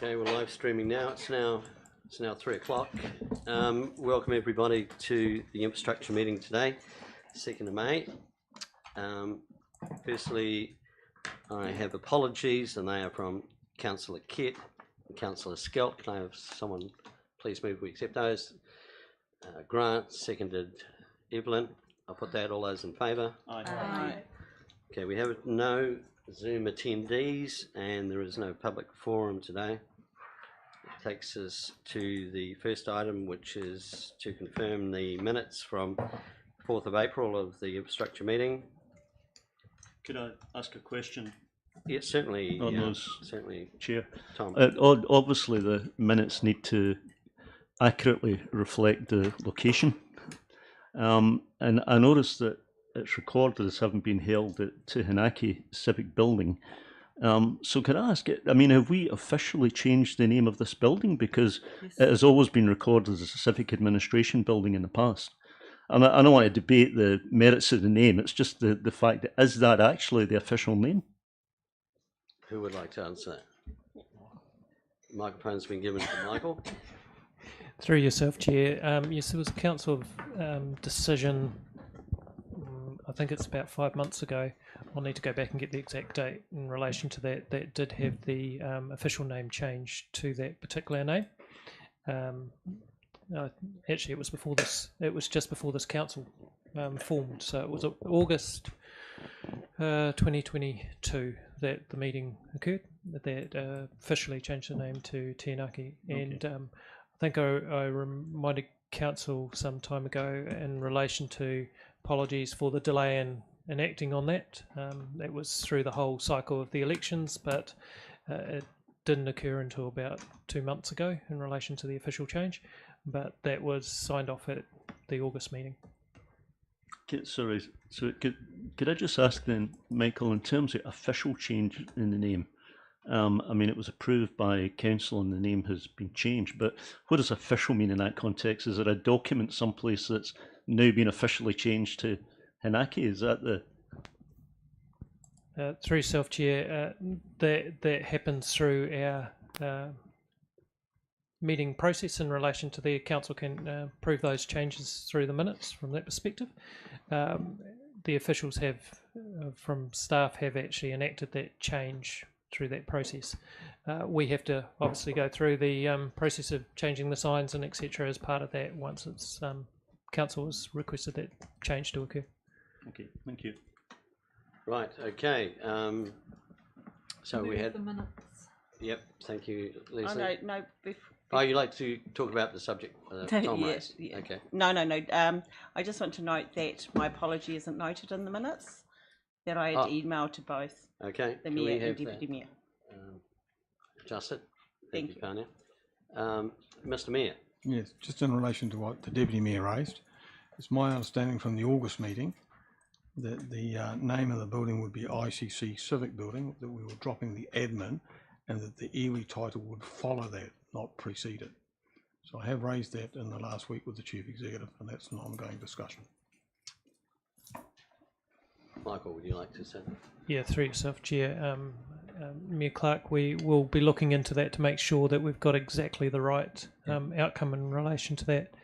Okay, we're live streaming now. It's now 3 o'clock. Welcome everybody to the infrastructure meeting today, 2nd of May. Firstly, I have apologies, and they are from Councillor Kett and Councillor Skelt. Can I have someone please move we accept those? Grant, seconded Evelyn. I'll put that. All those in favour? Aye. Aye. Okay, we have no Zoom attendees and there is no public forum today. It takes us to the first item, which is to confirm the minutes from 4th of April of the infrastructure meeting. Could I ask a question? Yes, certainly. On those, certainly, Chair. Tom. Obviously, the minutes need to accurately reflect the location. And I noticed that it's recorded as having been held at Hinaki Civic Building. So could I ask, I mean, have we officially changed the name of this building? Because Yes. it has always been recorded as a civic administration building in the past. And I don't want to debate the merits of the name, it's just the fact that, is that actually the official name? Who would like to answer that? Microphone's been given to Michael. Through yourself, Chair. Yes, it was a council decision. I think it's about 5 months ago. I'll need to go back and get the exact date in relation to that. That did have the official name changed to that particular name. Actually, it was before this. It was just before this council formed. So it was August 2022 that the meeting occurred. That officially changed the name to Tianaki, and I think I reminded council some time ago in relation to apologies for the delay in enacting on that. That was through the whole cycle of the elections, but it didn't occur until about 2 months ago in relation to the official change, but that was signed off at the August meeting. Sorry, so could I just ask then, Michael, in terms of official change in the name, I mean, it was approved by council and the name has been changed, but what does official mean in that context? Is there a document someplace that's now been officially changed to Hinaki? Is that the... Through yourself, Chair, that happens through our meeting process in relation to the council can approve those changes through the minutes from that perspective. The officials have, from staff, have actually enacted that change through that process. We have to obviously go through the process of changing the signs and etc. as part of that once it's council has requested that change to occur. Okay, thank you. Right, okay. So we had... the minutes. Yep, thank you, Leslie. Oh, no. Oh, you'd like to talk about the subject Tom raised? Yeah. Okay. No. I just want to note that my apology isn't noted in the minutes, that I had emailed to both Okay. the Mayor and Deputy Mayor. Adjust it. Thank you, Pania. Mr. Mayor. Yes, just in relation to what the Deputy Mayor raised, it's my understanding from the August meeting that the name of the building would be ICC Civic Building, that we were dropping the admin and that the iwi title would follow that, not precede it. So I have raised that in the last week with the Chief Executive, and that's an ongoing discussion. Michael, would you like to say that? Yeah, through yourself, Chair. Mayor Clark, we will be looking into that to make sure that we've got exactly the right outcome in relation to that.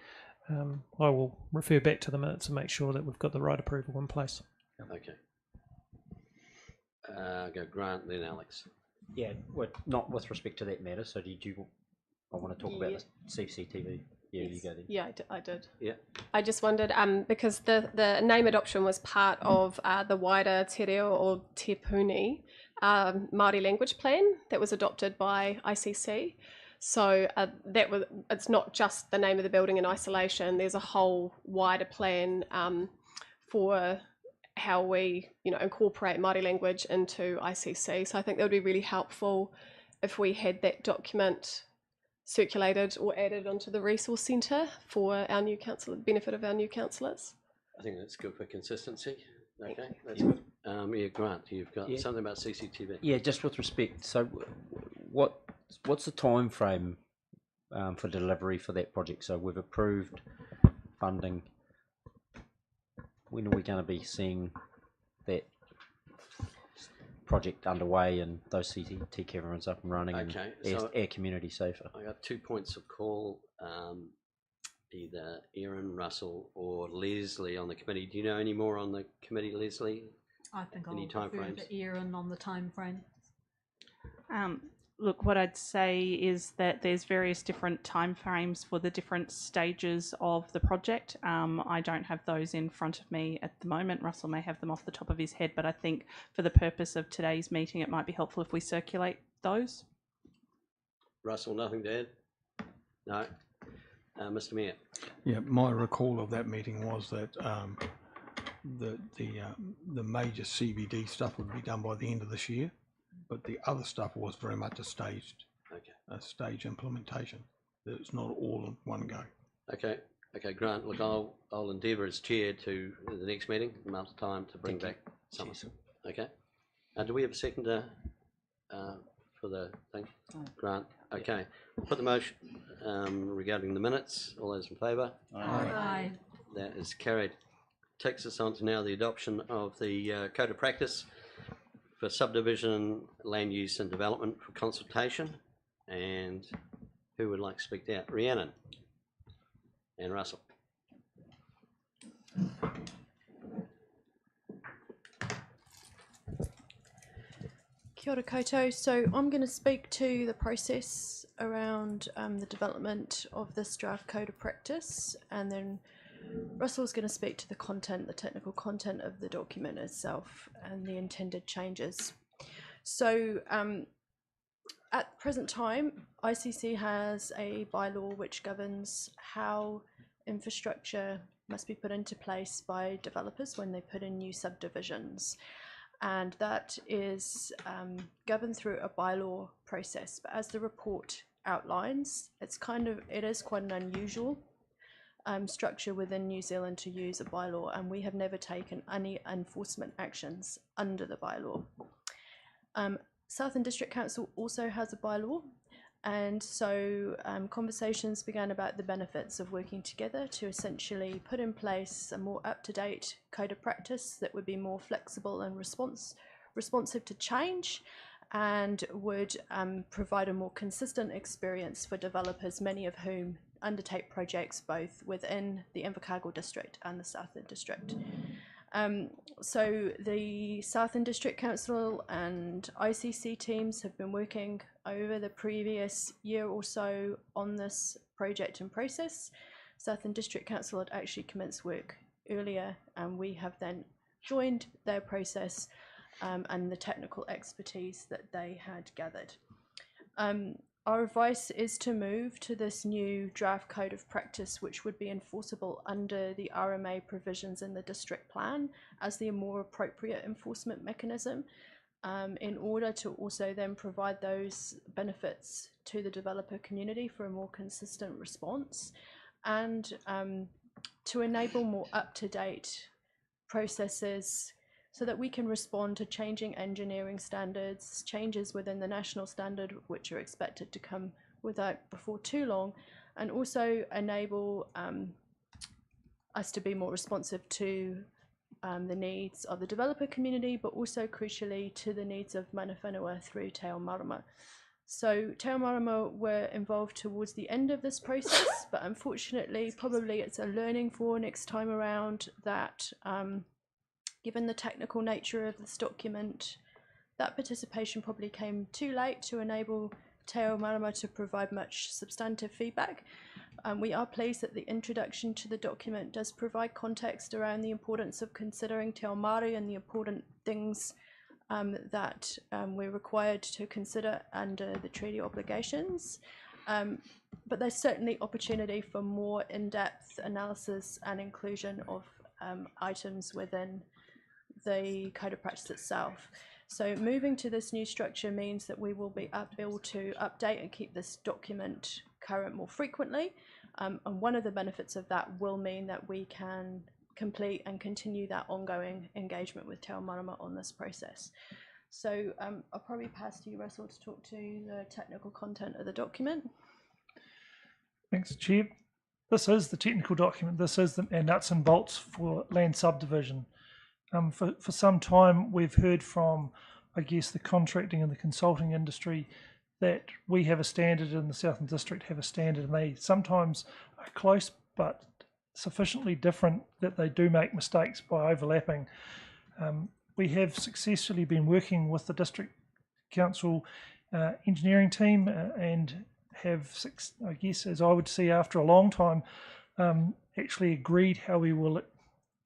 I will refer back to the minutes and make sure that we've got the right approval in place. Okay. Go Grant, then Alex. Yeah, well, not with respect to that matter. So did you? I want to talk about the CCTV. Yeah, yes. You go then. Yeah, I did. Yeah. I just wondered, because the name adoption was part of the wider Te Reo or Te Puni Māori language plan that was adopted by ICC. So it's not just the name of the building in isolation. There's a whole wider plan for how we, incorporate Māori language into ICC. So I think that would be really helpful if we had that document circulated or added onto the resource centre for our new council, benefit of our new councillors. I think that's good for consistency. Okay, that's good. Yeah, Grant, you've got something about CCTV. Yeah, just with respect. So, what's the time frame for delivery for that project? So we've approved funding. When are we going to be seeing that project underway and those CCT cameras up and running Okay, and so- air community safer. I got 2 points of call. Either Erin, Russell, or Leslie on the committee. Do you know any more on the committee, Leslie? I think Any I'll refer timeframes? to Erin on the time frame. Look, what I'd say is that there's various different timeframes for the different stages of the project. I don't have those in front of me at the moment. Russell may have them off the top of his head, but I think for the purpose of today's meeting, it might be helpful if we circulate those. Russell, nothing to add? No? Mr Mayor? Yeah, my recall of that meeting was that the major CBD stuff would be done by the end of this year, but the other stuff was very much a stage implementation. It's not all in one go. Okay, Grant, look, I'll endeavour as chair to the next meeting, a month's time, to bring back some. Okay. Do we have a seconder for the thing? Grant, okay. We'll put the motion regarding the minutes. All those in favour? Aye. That is carried. Takes us on to now the adoption of the Code of Practice for subdivision, land use and development for consultation. And who would like to speak to that? Rhiannon and Russell. Kia ora koutou. So I'm going to speak to the process around the development of this draft Code of Practice, and then Russell's going to speak to the content, the technical content of the document itself and the intended changes. So at the present time, ICC has a bylaw which governs how infrastructure must be put into place by developers when they put in new subdivisions. And that is governed through a bylaw process. But as the report outlines, it is quite an unusual structure within New Zealand to use a bylaw, and we have never taken any enforcement actions under the bylaw. Southern District Council also has a bylaw, and so conversations began about the benefits of working together to essentially put in place a more up-to-date code of practice that would be more flexible and responsive to change, and would provide a more consistent experience for developers, many of whom undertake projects both within the Invercargill district and the Southern District. So the Southern District Council and ICC teams have been working over the previous year or so on this project and process. Southern District Council had actually commenced work earlier, and we have then joined their process and the technical expertise that they had gathered. Our advice is to move to this new draft code of practice, which would be enforceable under the RMA provisions in the district plan as the more appropriate enforcement mechanism, in order to also then provide those benefits to the developer community for a more consistent response, and to enable more up-to-date processes so that we can respond to changing engineering standards, changes within the national standard, which are expected to come before too long, and also enable us to be more responsive to the needs of the developer community, but also crucially to the needs of mana whenua through Te Ao Marama. So Te Ao Marama were involved towards the end of this process, but unfortunately, probably it's a learning for next time around that given the technical nature of this document, that participation probably came too late to enable Te Ao Marama to provide much substantive feedback. We are pleased that the introduction to the document does provide context around the importance of considering Te Ao Māori and the important things that we're required to consider under the treaty obligations. But there's certainly opportunity for more in-depth analysis and inclusion of items within the code of practice itself. So moving to this new structure means that we will be able to update and keep this document current more frequently, and one of the benefits of that will mean that we can complete and continue that ongoing engagement with Te Ao Marama on this process. So I'll probably pass to you, Russell, to talk to the technical content of the document. Thanks, Chair. This is the technical document. This is the nuts and bolts for land subdivision. For some time, we've heard from I guess, the contracting and the consulting industry, that we have a standard and the Southern District have a standard, and they sometimes are close but sufficiently different that they do make mistakes by overlapping. We have successfully been working with the District Council engineering team and have, I guess, as I would see after a long time, actually agreed how we will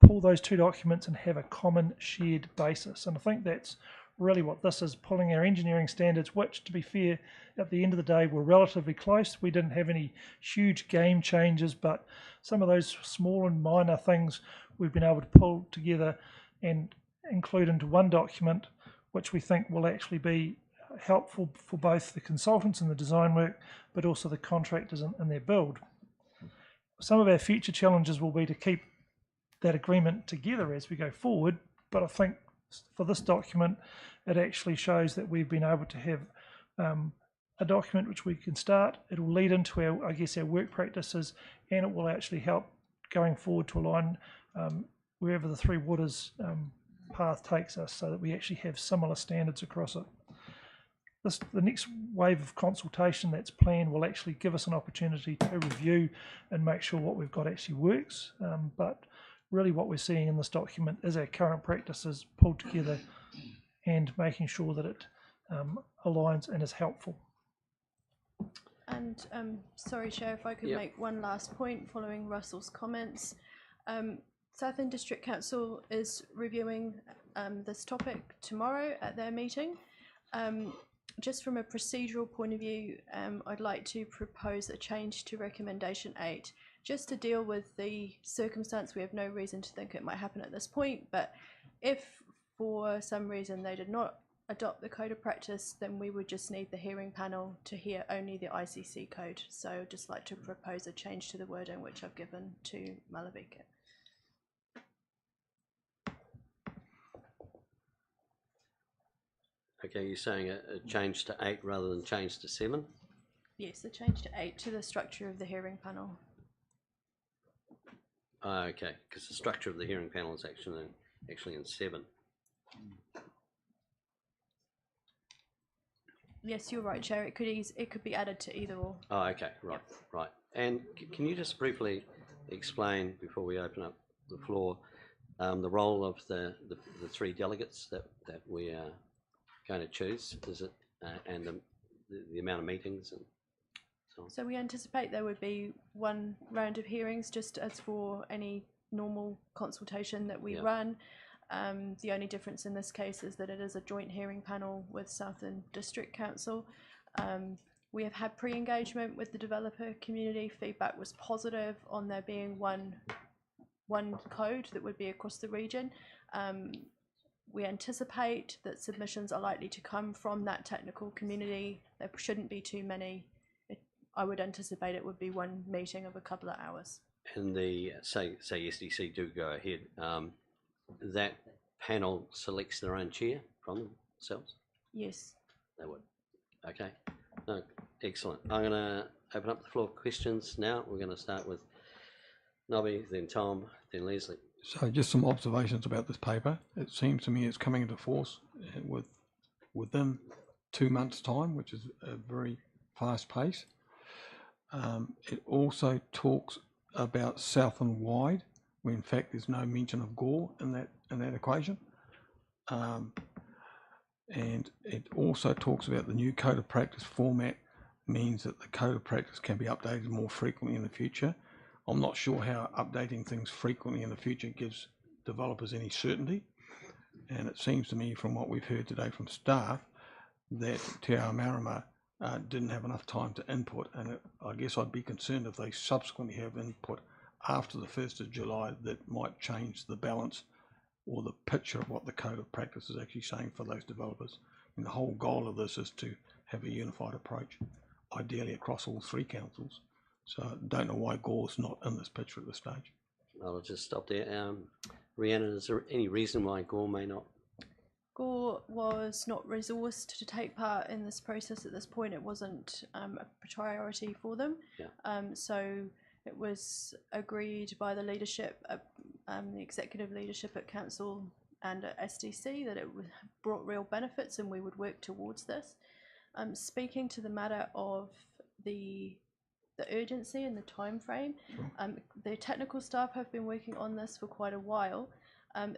pull those two documents and have a common shared basis. And I think that's really what this is, pulling our engineering standards, which, to be fair, at the end of the day were relatively close. We didn't have any huge game changes, but some of those small and minor things we've been able to pull together and include into one document, which we think will actually be helpful for both the consultants in the design work, but also the contractors in their build. Some of our future challenges will be to keep that agreement together as we go forward, but I think for this document, it actually shows that we've been able to have a document which we can start. It will lead into our, I guess, our work practices, and it will actually help going forward to align wherever the Three Waters path takes us, so that we actually have similar standards across it. The next wave of consultation that's planned will actually give us an opportunity to review and make sure what we've got actually works. But really what we're seeing in this document is our current practices pulled together and making sure that it aligns and is helpful. And sorry, Chair, if I could make one last point following Russell's comments. Southern District Council is reviewing this topic tomorrow at their meeting. Just from a procedural point of view, I'd like to propose a change to recommendation 8, just to deal with the circumstance. We have no reason to think it might happen at this point, but if for some reason they did not adopt the code of practice, then we would just need the hearing panel to hear only the ICC code. So I'd just like to propose a change to the wording which I've given to Malavika. Okay, you're saying a change to 8 rather than change to 7? Yes, a change to 8 to the structure of the hearing panel. Okay, because the structure of the hearing panel is actually in 7. Yes, you're right, Chair. It could be added to either or. Oh, okay, right, right. And can you just briefly explain, before we open up the floor, the role of the 3 delegates that we are going to choose? Is it and the amount of meetings and so on? So we anticipate there would be 1 round of hearings, just as for any normal consultation that we run. The only difference in this case is that it is a joint hearing panel with Southern District Council. We have had pre-engagement with the developer community. Feedback was positive on there being one code that would be across the region. We anticipate that submissions are likely to come from that technical community. There shouldn't be too many. I would anticipate it would be 1 meeting of a couple of hours. And the say SDC do go ahead, that panel selects their own chair from themselves? Yes. They would. Okay. No, excellent. I'm going to open up the floor for questions now. We're going to start with Nobby, then Tom, then Leslie. So just some observations about this paper. It seems to me it's coming into force within 2 months' time, which is a very fast pace. It also talks about south and wide, where in fact there's no mention of Gore in that equation. And it also talks about the new code of practice format means that the code of practice can be updated more frequently in the future. I'm not sure how updating things frequently in the future gives developers any certainty. And it seems to me from what we've heard today from staff that Te Ao Marama didn't have enough time to input. And I guess I'd be concerned if they subsequently have input after the 1st of July that might change the balance or the picture of what the code of practice is actually saying for those developers. And the whole goal of this is to have a unified approach, ideally across all 3 councils. So I don't know why Gore's not in this picture at this stage. I'll just stop there. Rhiannon, is there any reason why Gore may not? Gore was not resourced to take part in this process at this point. It wasn't a priority for them. Yeah. So it was agreed by the leadership, the executive leadership at council, and at SDC that it brought real benefits and we would work towards this. Speaking to the matter of the urgency and the time frame, the technical staff have been working on this for quite a while.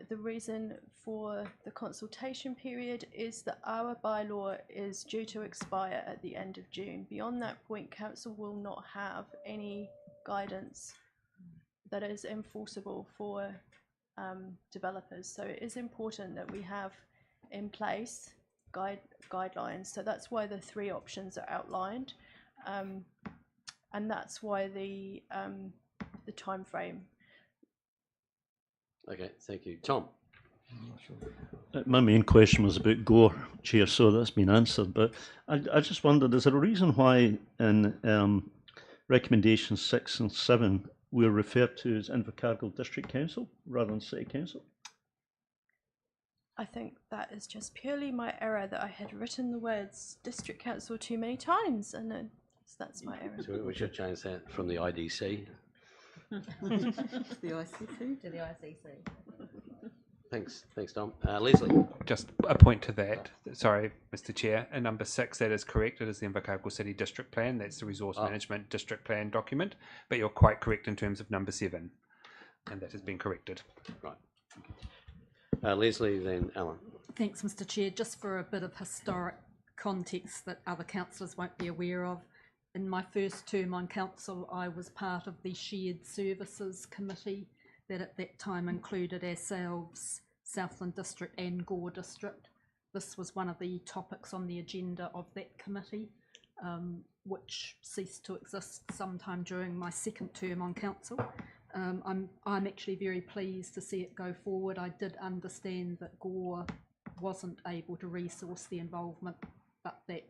The reason for the consultation period is that our bylaw is due to expire at the end of June. Beyond that point, council will not have any guidance that is enforceable for developers. So it is important that we have in place guidelines. So that's why the 3 options are outlined, and that's why the time frame. Okay, thank you. Tom? My main question was about Gore, Chair, so that's been answered. But I just wondered, is there a reason why in recommendations 6 and 7 we're referred to as Invercargill District Council rather than City Council? I think that is just purely my error that I had written the words District Council too many times, and that's my error. So we should change that from the IDC. The ICC? To the ICC. Thanks, Tom. Leslie? Just a point to that. Sorry, Mr. Chair. In number 6, that is correct. It is the Invercargill City District Plan. That's the Resource Management District Plan document. But you're quite correct in terms of number 7, and that has been corrected. Right. Leslie, then Alan. Thanks, Mr. Chair. Just for a bit of historic context that other councillors won't be aware of, in my first term on council, I was part of the Shared Services Committee that at that time included ourselves, Southland District and Gore District. This was one of the topics on the agenda of that committee, which ceased to exist sometime during my second term on council. I'm actually very pleased to see it go forward. I did understand that Gore wasn't able to resource the involvement, but that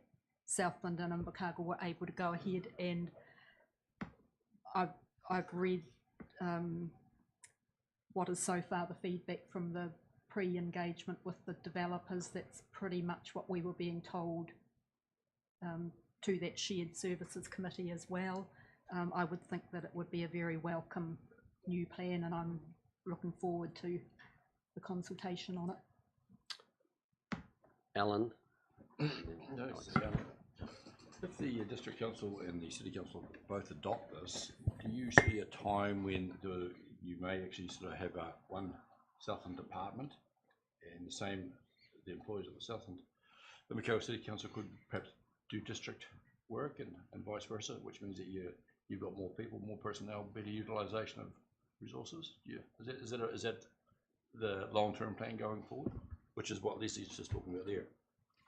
Southland and Invercargill were able to go ahead, and I've read what is so far the feedback from the pre-engagement with the developers. That's pretty much what we were being told to that Shared Services Committee as well. I would think that it would be a very welcome new plan, and I'm looking forward to the consultation on it. Alan? If the District Council and the City Council both adopt this, do you see a time when you may actually sort of have one Southland department and the employees of the Southland, the Invercargill City Council could perhaps do district work and vice versa, which means that you've got more people, more personnel, better utilisation of resources? Yeah, is that the long-term plan going forward? Which is what Leslie's just talking about there,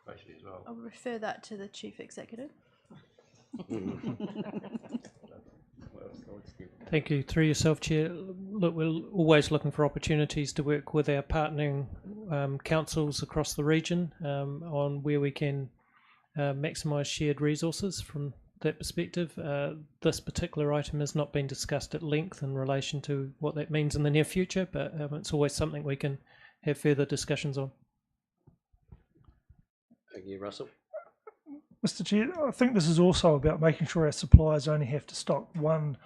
basically, as well. I'll refer that to the Chief Executive. Thank you. Through yourself, Chair. Look, we're always looking for opportunities to work with our partnering councils across the region on where we can maximise shared resources from that perspective. This particular item has not been discussed at length in relation to what that means in the near future, but it's always something we can have further discussions on. Thank you, Russell. Mr. Chair, I think this is also about making sure our suppliers only have to stock one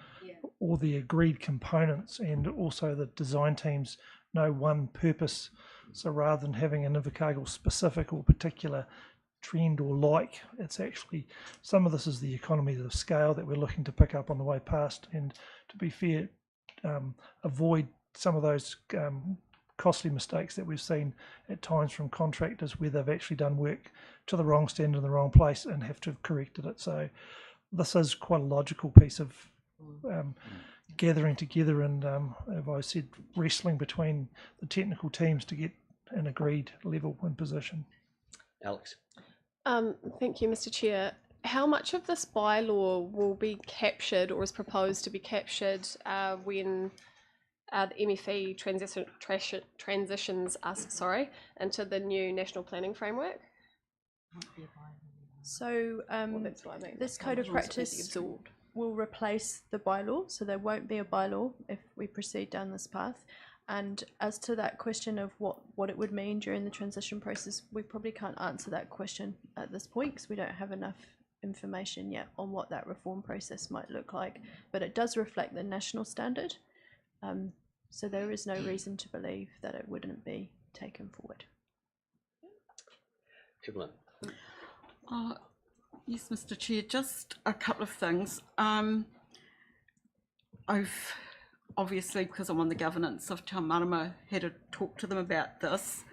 or the agreed components, and also the design teams know one purpose. So rather than having an Invercargill specific or particular trend or like, it's actually, some of this is the economies of scale that we're looking to pick up on the way past, and to be fair, avoid some of those costly mistakes that we've seen at times from contractors where they've actually done work to the wrong standard in the wrong place and have to have corrected it. So this is quite a logical piece of gathering together and, as I said, wrestling between the technical teams to get an agreed level and position. Alex? Thank you, Mr. Chair. How much of this bylaw will be captured or is proposed to be captured when the MFE transitions us, into the new national planning framework? So this code of practice will replace the bylaw, so there won't be a bylaw if we proceed down this path. And as to that question of what it would mean during the transition process, we probably can't answer that question at this point because we don't have enough information yet on what that reform process might look like. But it does reflect the national standard. So there is no reason to believe that it wouldn't be taken forward. Evelyn. Yes, Mr. Chair, just a couple of things. I've obviously, because I'm on the governance of Te Marama, had a talk to them about this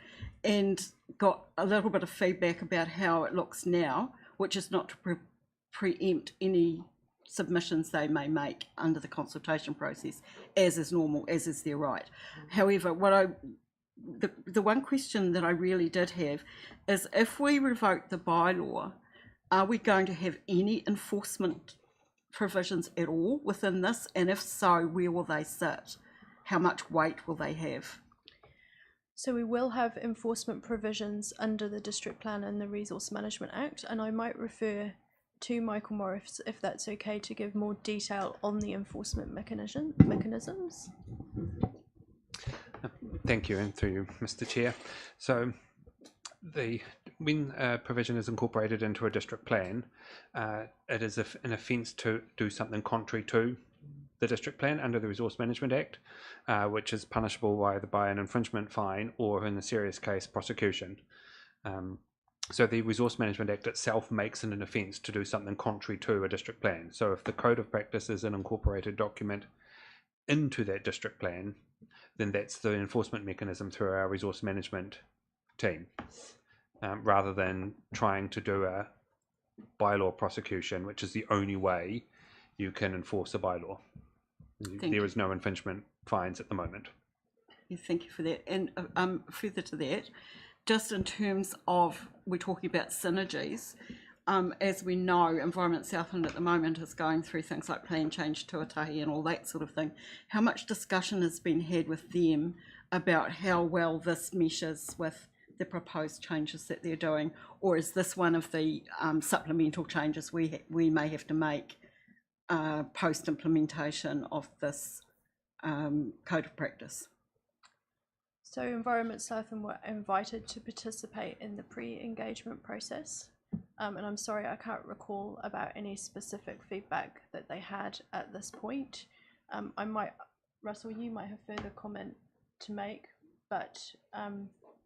and got a little bit of feedback about how it looks now, which is not to preempt any submissions they may make under the consultation process, as is normal, as is their right. However, the one question that I really did have is, if we revoke the bylaw, are we going to have any enforcement provisions at all within this? And if so, where will they sit? How much weight will they have? So we will have enforcement provisions under the District Plan and the Resource Management Act, and I might refer to Michael Morris, if that's okay, to give more detail on the enforcement mechanisms. Thank you, and through you, Mr. Chair. So, when a provision is incorporated into a district plan, it is an offence to do something contrary to the district plan under the Resource Management Act, which is punishable either by an infringement fine or, in a serious case, prosecution. So the Resource Management Act itself makes it an offence to do something contrary to a district plan. So if the Code of Practice is an incorporated document into that district plan, then that's the enforcement mechanism through our resource management team, rather than trying to do a bylaw prosecution, which is the only way you can enforce a bylaw. There is no infringement fines at the moment. Yeah, thank you for that. And further to that, just in terms of, we're talking about synergies, as we know, Environment Southland at the moment is going through things like plan change, tuatahi and all that sort of thing. How much discussion has been had with them about how well this meshes with the proposed changes that they're doing? Or is this one of the supplemental changes we may have to make post-implementation of this Code of Practice? So Environment Southland were invited to participate in the pre-engagement process. And I'm sorry, I can't recall about any specific feedback that they had at this point. Russell, you might have further comment to make, but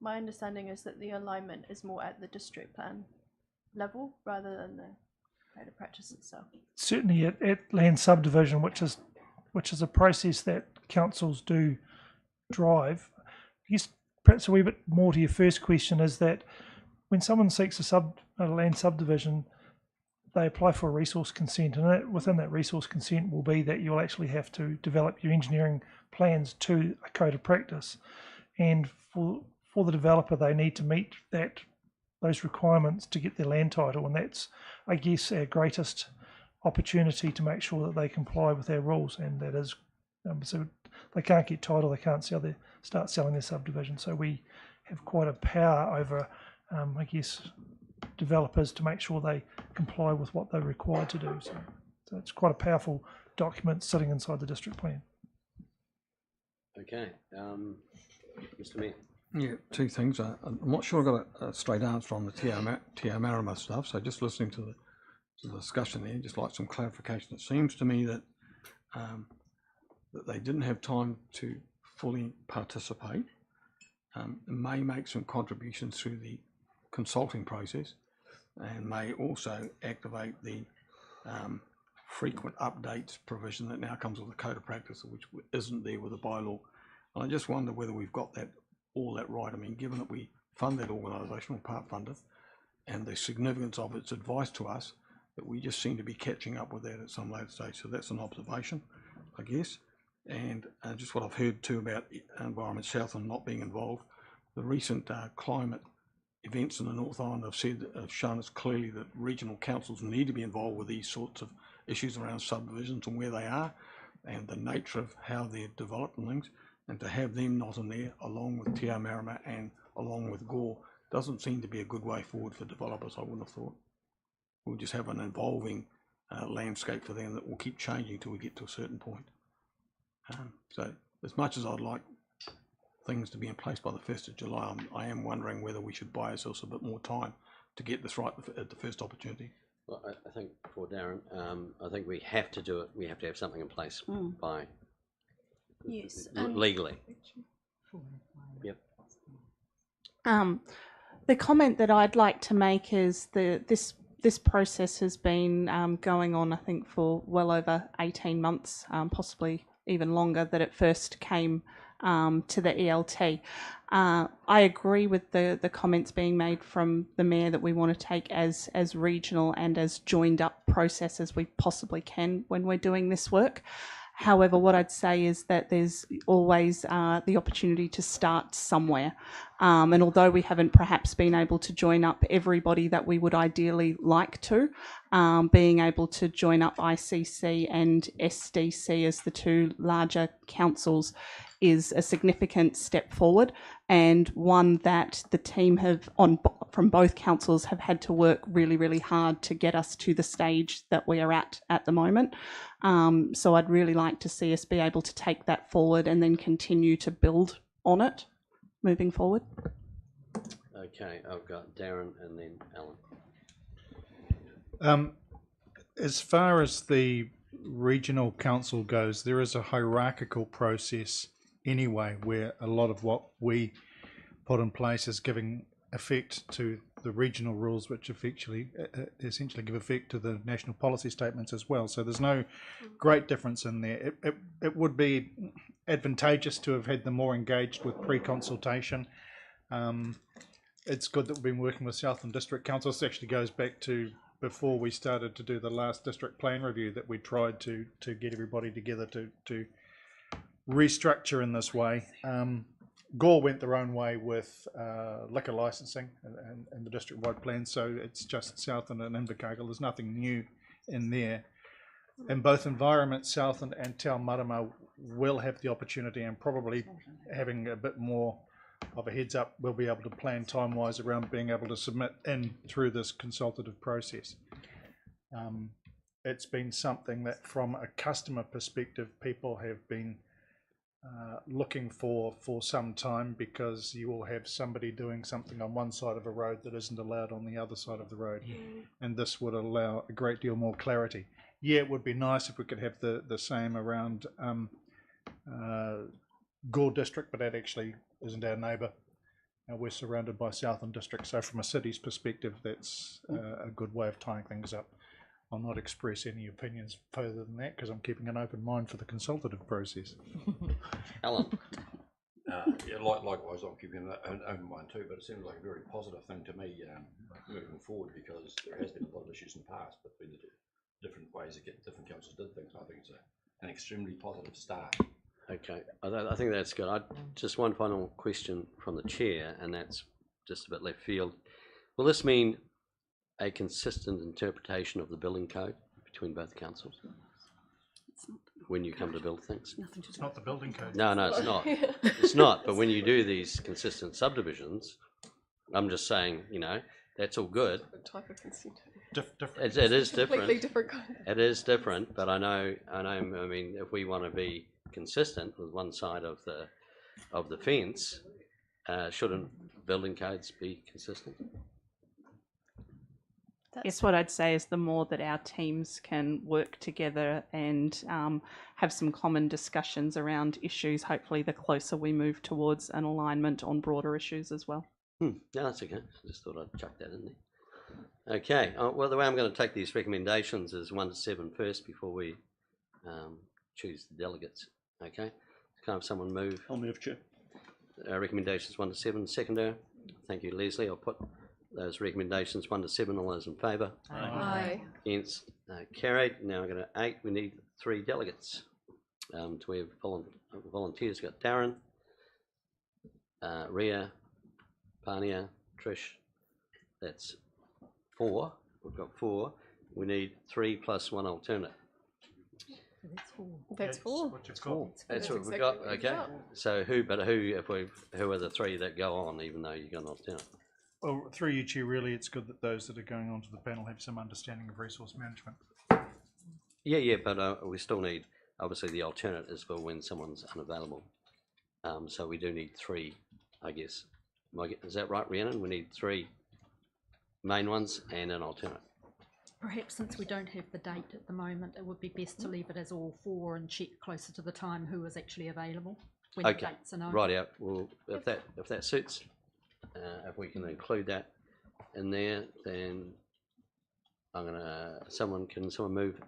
my understanding is that the alignment is more at the district plan level rather than the Code of Practice itself. Certainly at land subdivision, which is a process that councils do drive. I guess perhaps a wee bit more to your first question is that when someone seeks a land subdivision, they apply for a resource consent, and within that resource consent will be that you'll actually have to develop your engineering plans to a Code of Practice, and for the developer they need to meet those requirements to get their land title, and that's, I guess, our greatest opportunity to make sure that they comply with our rules, and that is so they can't get title, they can't start selling their subdivision. So we have quite a power over, I guess, developers to make sure they comply with what they're required to do. So it's quite a powerful document sitting inside the district plan. Okay, Mr. Mayor. Yeah, two things. I'm not sure I got a straight answer on the Te Marama stuff, so just listening to the discussion there, just like some clarification. It seems to me that that they didn't have time to fully participate, may make some contributions through the consulting process, and may also activate the frequent updates provision that now comes with the Code of Practice, which isn't there with the bylaw. And I just wonder whether we've got all that right. I mean, given that we fund that organisation, or part funded, and the significance of its advice to us, that we just seem to be catching up with that at some later stage. So that's an observation, I guess. And just what I've heard too about Environment Southland not being involved. The recent climate events in the North Island have shown us clearly that regional councils need to be involved with these sorts of issues around subdivisions and where they are, and the nature of how they're developed and things. And to have them not in there, along with Te Marama and along with Gore, doesn't seem to be a good way forward for developers, I wouldn't have thought. We'll just have an evolving landscape for them that will keep changing till we get to a certain point. So as much as I'd like things to be in place by the 1st of July, I am wondering whether we should buy ourselves a bit more time to get this right at the first opportunity. Well, I think for Darren, I think we have to do it. We have to have something in place by yes, legally. Yep. The comment that I'd like to make is this process has been going on, I think, for well over 18 months, possibly even longer, that it first came to the ELT. I agree with the comments being made from the Mayor that we want to take as regional and as joined up process as we possibly can when we're doing this work. However, what I'd say is that there's always the opportunity to start somewhere. And although we haven't perhaps been able to join up everybody that we would ideally like to, being able to join up ICC and SDC as the two larger councils is a significant step forward, and one that the team from both councils have had to work really, really hard to get us to the stage that we are at the moment. So I'd really like to see us be able to take that forward and then continue to build on it moving forward. Okay, I've got Darren and then Alan. As far as the regional council goes, there is a hierarchical process anyway, where a lot of what we put in place is giving effect to the regional rules, which essentially give effect to the national policy statements as well. So there's no great difference in there. It would be advantageous to have had them more engaged with pre-consultation. It's good that we've been working with Southland District Council. This actually goes back to before we started to do the last district plan review, that we tried to get everybody together to restructure in this way. Gore went their own way with liquor licensing and the district-wide plan, so it's just Southland and Invercargill. There's nothing new in there. In both environments, Southland and Te Marama will have the opportunity, and probably having a bit more of a heads up, we'll be able to plan time-wise around being able to submit in through this consultative process. It's been something that from a customer perspective, people have been looking for some time, because you will have somebody doing something on one side of a road that isn't allowed on the other side of the road, and this would allow a great deal more clarity. Yeah, it would be nice if we could have the same around Gore District, but that actually isn't our neighbour. We're surrounded by Southland District, so from a city's perspective, that's a good way of tying things up. I'll not express any opinions further than that, because I'm keeping an open mind for the consultative process. Alan. Yeah, likewise, I'm keeping an open mind too, but it seems like a very positive thing to me moving forward, because there has been a lot of issues in the past between the different ways that different councils did things. I think it's an extremely positive start. Okay, I think that's good. Just one final question from the chair, and that's just a bit left field. Will this mean a consistent interpretation of the building code between both councils when you come to build things? It's not the building code. No, it's not. It's not. But when you do these consistent subdivisions, I'm just saying, that's all good. Type of consent. It is different. Completely different. It is different, but I know. I mean, if we want to be consistent with one side of the fence, shouldn't building codes be consistent? Yes, what I'd say is the more that our teams can work together and have some common discussions around issues, hopefully the closer we move towards an alignment on broader issues as well. No, that's okay. I just thought I'd chuck that in there. Okay, well, the way I'm going to take these recommendations is 1 to 7 first before we choose the delegates. Okay, can I have someone move? I'll move, Chair. Recommendations 1 to 7, seconder. Thank you, Leslie. I'll put those recommendations 1 to 7. All those in favour? Aye. Against? Carried. Now we're going to 8. We need 3 delegates. We have volunteers. We've got Darren, Ria, Pania, Trish. That's 4. We've got 4. We need 3 plus 1 alternate. That's 4. That's what we've got. Okay. So who are the 3 that go on, even though you've got an alternate? Well, through you, Chair, really, it's good that those that are going onto the panel have some understanding of resource management. Yeah, but we still need, obviously, the alternate is for when someone's unavailable. So we do need 3, I guess. Is that right, Rhiannon? We need 3 main ones and an alternate. Perhaps since we don't have the date at the moment, it would be best to leave it as all 4 and check closer to the time who is actually available when the dates are known. Right out. Well, if that suits. if we can include that in there, then someone move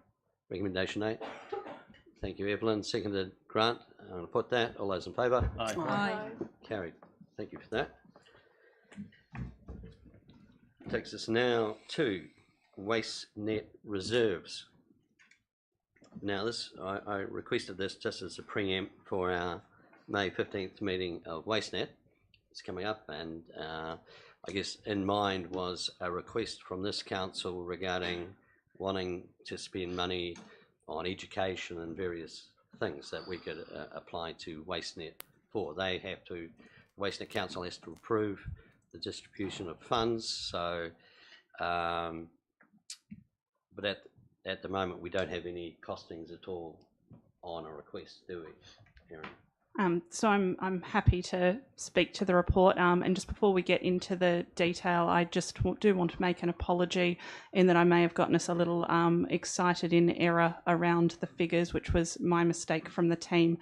recommendation 8? Thank you, Evelyn. Seconded, Grant. I'm going to put that. All those in favour? Aye. Aye. Carried. Thank you for that. Takes us now to waste net reserves. Now this, I requested this just as a preempt for our May 15th meeting of WasteNet. It's coming up, and I guess in mind was a request from this council regarding wanting to spend money on education and various things that we could apply to WasteNet for. WasteNet Council has to approve the distribution of funds, so but at the moment we don't have any costings at all on a request, do we, Erin? So I'm happy to speak to the report, and just before we get into the detail, I just do want to make an apology in that I may have gotten us a little excited in error around the figures, which was my mistake from the team.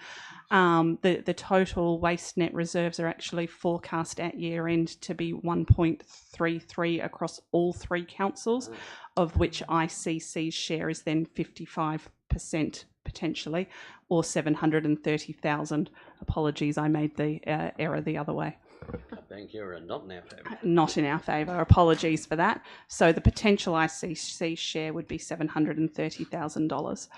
The total waste net reserves are actually forecast at year end to be 1.33 across all 3 councils, of which ICC's share is then 55% potentially, or 730,000. Apologies, I made the error the other way. A bank error, not in our favour. Not in our favour. Apologies for that. So the potential ICC share would be $730,000.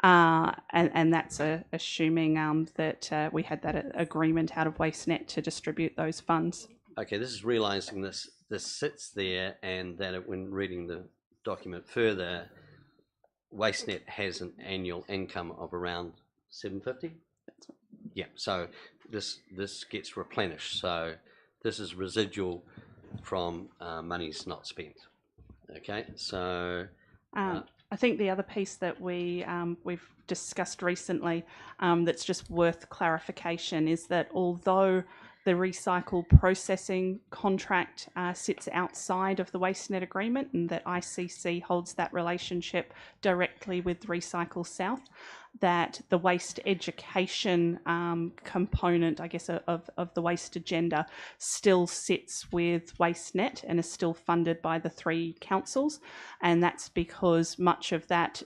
And that's assuming that we had that agreement out of WasteNet to distribute those funds. Okay, this is realising this sits there, and that when reading the document further, WasteNet has an annual income of around 750. Yeah, so this gets replenished. So this is residual from monies not spent. Okay, so I think the other piece that we've discussed recently that's just worth clarification is that although the recycle processing contract sits outside of the WasteNet agreement, and that ICC holds that relationship directly with Recycle South, that the waste education component, I guess, of the waste agenda still sits with WasteNet and is still funded by the 3 councils. And that's because much of that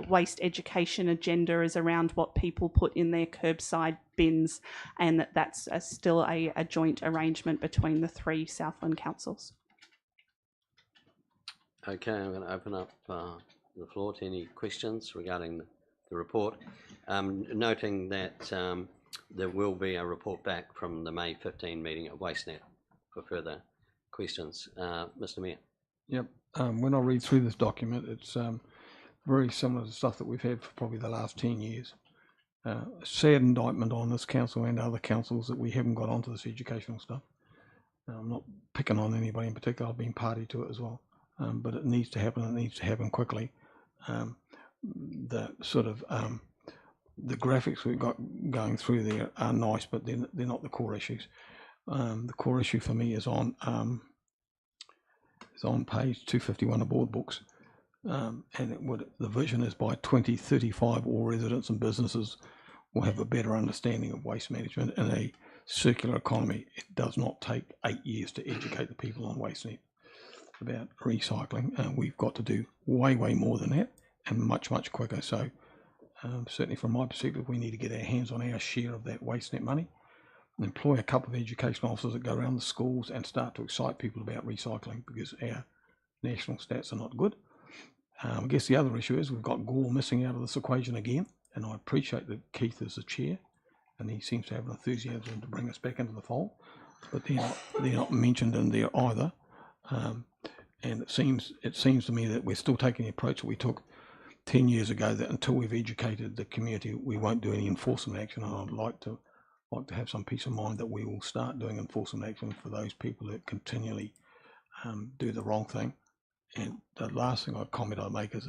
waste education agenda is around what people put in their curbside bins, and that's still a joint arrangement between the 3 Southland councils. okay, I'm going to open up the floor to any questions regarding the report, noting that there will be a report back from the May 15 meeting of WasteNet for further questions. Mr. Mayor. Yep. When I read through this document, it's very similar to stuff that we've had for probably the last 10 years. Sad indictment on this council and other councils that we haven't got onto this educational stuff. I'm not picking on anybody in particular. I've been party to it as well, but it needs to happen. It needs to happen quickly. The sort of the graphics we've got going through there are nice, but they're not the core issues. The core issue for me is on page 251 of board books, and the vision is by 2035 all residents and businesses will have a better understanding of waste management in a circular economy. It does not take 8 years to educate the people on WasteNet about recycling. We've got to do way more than that, and much quicker. So certainly from my perspective, we need to get our hands on our share of that WasteNet money, employ a couple of education officers that go around the schools and start to excite people about recycling, because our national stats are not good. I guess the other issue is we've got Gore missing out of this equation again, and I appreciate that Keith is the chair and he seems to have an enthusiasm to bring us back into the fold, but they're not mentioned in there either. And it seems to me that we're still taking the approach that we took 10 years ago, that until we've educated the community, we won't do any enforcement action. And I'd like to have some peace of mind that we will start doing enforcement action for those people that continually do the wrong thing. And the last comment I make is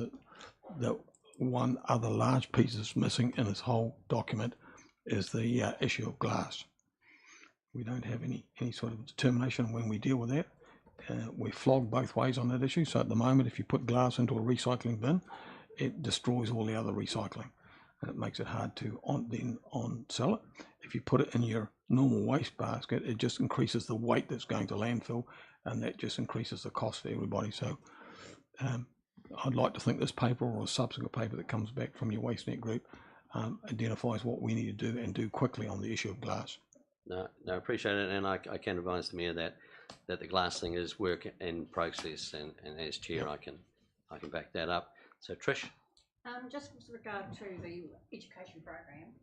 that one other large piece that's missing in this whole document is the issue of glass. We don't have any sort of determination when we deal with that. We're flogged both ways on that issue. So at the moment, if you put glass into a recycling bin, it destroys all the other recycling. and it makes it hard to on sell it. If you put it in your normal waste basket, it just increases the weight that's going to landfill, and that just increases the cost for everybody. So I'd like to think this paper or a subsequent paper that comes back from your WasteNet group identifies what we need to do and do quickly on the issue of glass. No, I appreciate it, and I can advise the Mayor that the glass thing is work in process, and as Chair, I can back that up. So Trish. Just with regard to the education program,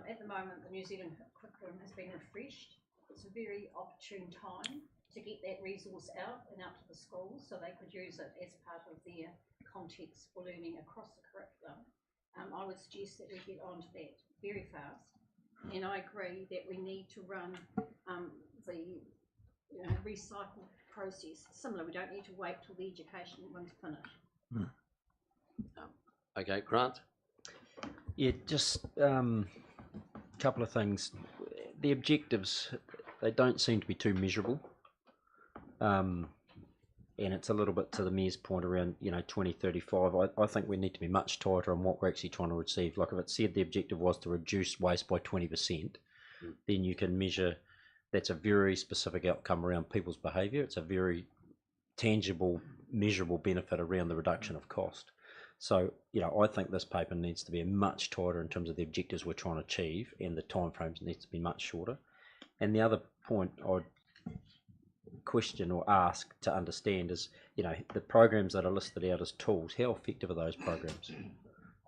at the moment the New Zealand curriculum has been refreshed. It's a very opportune time to get that resource out and out to the schools so they could use it as part of their context for learning across the curriculum. I would suggest that we get onto that very fast, and I agree that we need to run the recycle process similar. We don't need to wait till the education one's finished. Okay, Grant. Yeah, just a couple of things. The objectives, they don't seem to be too measurable. And it's a little bit to the Mayor's point around, 2035. I think we need to be much tighter on what we're actually trying to achieve. Like if it said the objective was to reduce waste by 20%, then you can measure, that's a very specific outcome around people's behaviour. It's a very tangible, measurable benefit around the reduction of cost. So, I think this paper needs to be much tighter in terms of the objectives we're trying to achieve, and the timeframes needs to be much shorter. And the other point I'd question or ask to understand is, the programs that are listed out as tools, how effective are those programs?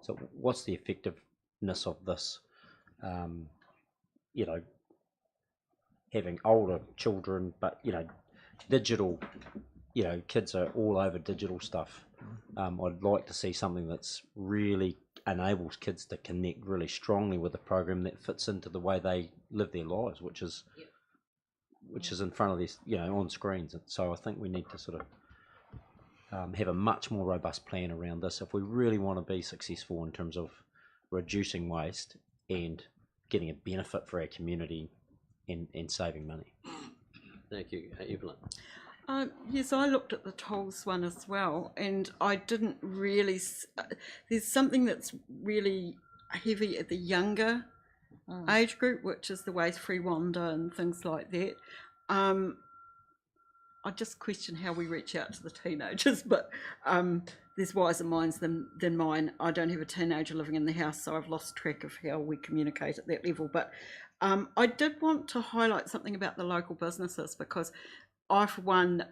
So what's the effectiveness of this? Having older children, but, digital, kids are all over digital stuff. I'd like to see something that's really enables kids to connect really strongly with a program that fits into the way they live their lives, which is in front of this, on screens. And so I think we need to sort of have a much more robust plan around this if we really want to be successful in terms of reducing waste and getting a benefit for our community and saving money. Thank you, Evelyn. Yes, I looked at the tolls one as well, and I didn't really. There's something that's really heavy at the younger age group, which is the waste-free wander and things like that. I just question how we reach out to the teenagers, but there's wiser minds than mine. I don't have a teenager living in the house, so I've lost track of how we communicate at that level. But I did want to highlight something about the local businesses, because I, for one,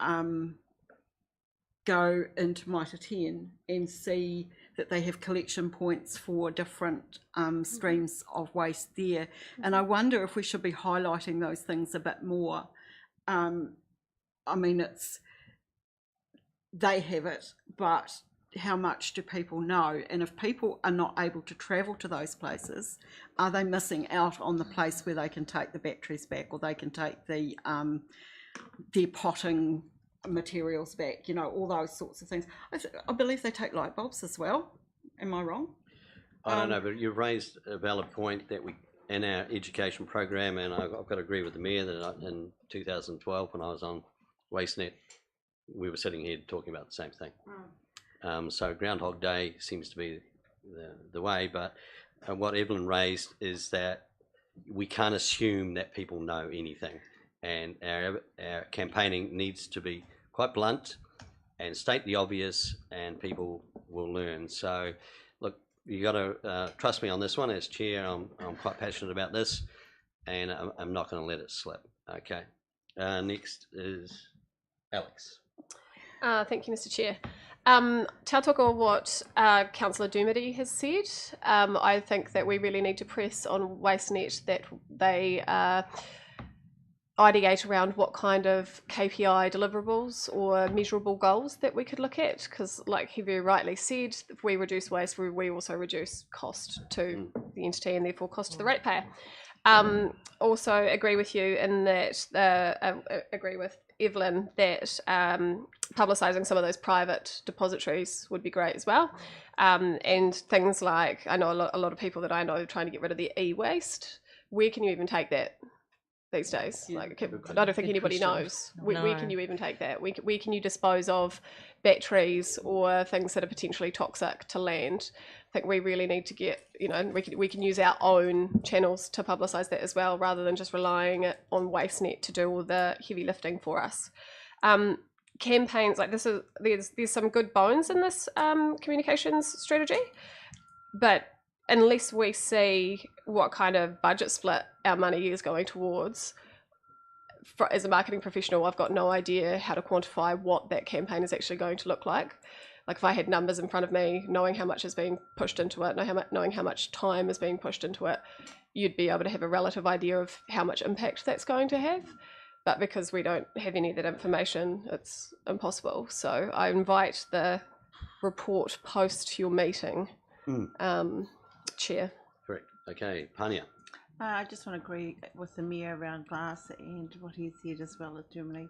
go into Mitre 10 and see that they have collection points for different streams of waste there. And I wonder if we should be highlighting those things a bit more. I mean, they have it, but how much do people know? And if people are not able to travel to those places, are they missing out on the place where they can take the batteries back, or they can take the their potting materials back, all those sorts of things. I believe they take light bulbs as well. Am I wrong? I don't know, but you've raised a valid point that we, in our education program, and I've got to agree with the Mayor that in 2012, when I was on WasteNet, we were sitting here talking about the same thing. So Groundhog Day seems to be the way, but what Evelyn raised is that we can't assume that people know anything. And our campaigning needs to be quite blunt and state the obvious, and people will learn. So, look, you got to trust me on this one. As chair, I'm quite passionate about this, and I'm not going to let it slip. Okay. Next is Alex. Thank you, Mr. Chair. To talk on what Councillor Dermody has said, I think that we really need to press on WasteNet that they ideate around what kind of KPI deliverables or measurable goals that we could look at, because like he very rightly said, if we reduce waste, we also reduce cost to the entity and therefore cost to the ratepayer. Also agree with you in that, agree with Evelyn that publicising some of those private depositories would be great as well. And things like, I know a lot of people that I know are trying to get rid of their e-waste. Where can you even take that? these days? Yeah. Like, I don't think anybody knows. Where can you even take that? Where can you dispose of batteries or things that are potentially toxic to land? I think we really need to get, we can use our own channels to publicise that as well, rather than just relying on WasteNet to do all the heavy lifting for us. Campaigns like this there's some good bones in this communications strategy, but unless we see what kind of budget split our money is going towards, as a marketing professional, I've got no idea how to quantify what that campaign is actually going to look like. Like if I had numbers in front of me, knowing how much is being pushed into it, knowing how much time is being pushed into it, you'd be able to have a relative idea of how much impact that's going to have. But because we don't have any of that information, it's impossible. So I invite the report post your meeting, Chair. Correct. Okay, Pania. I just want to agree with the Mayor around glass and what he said as well as Germany.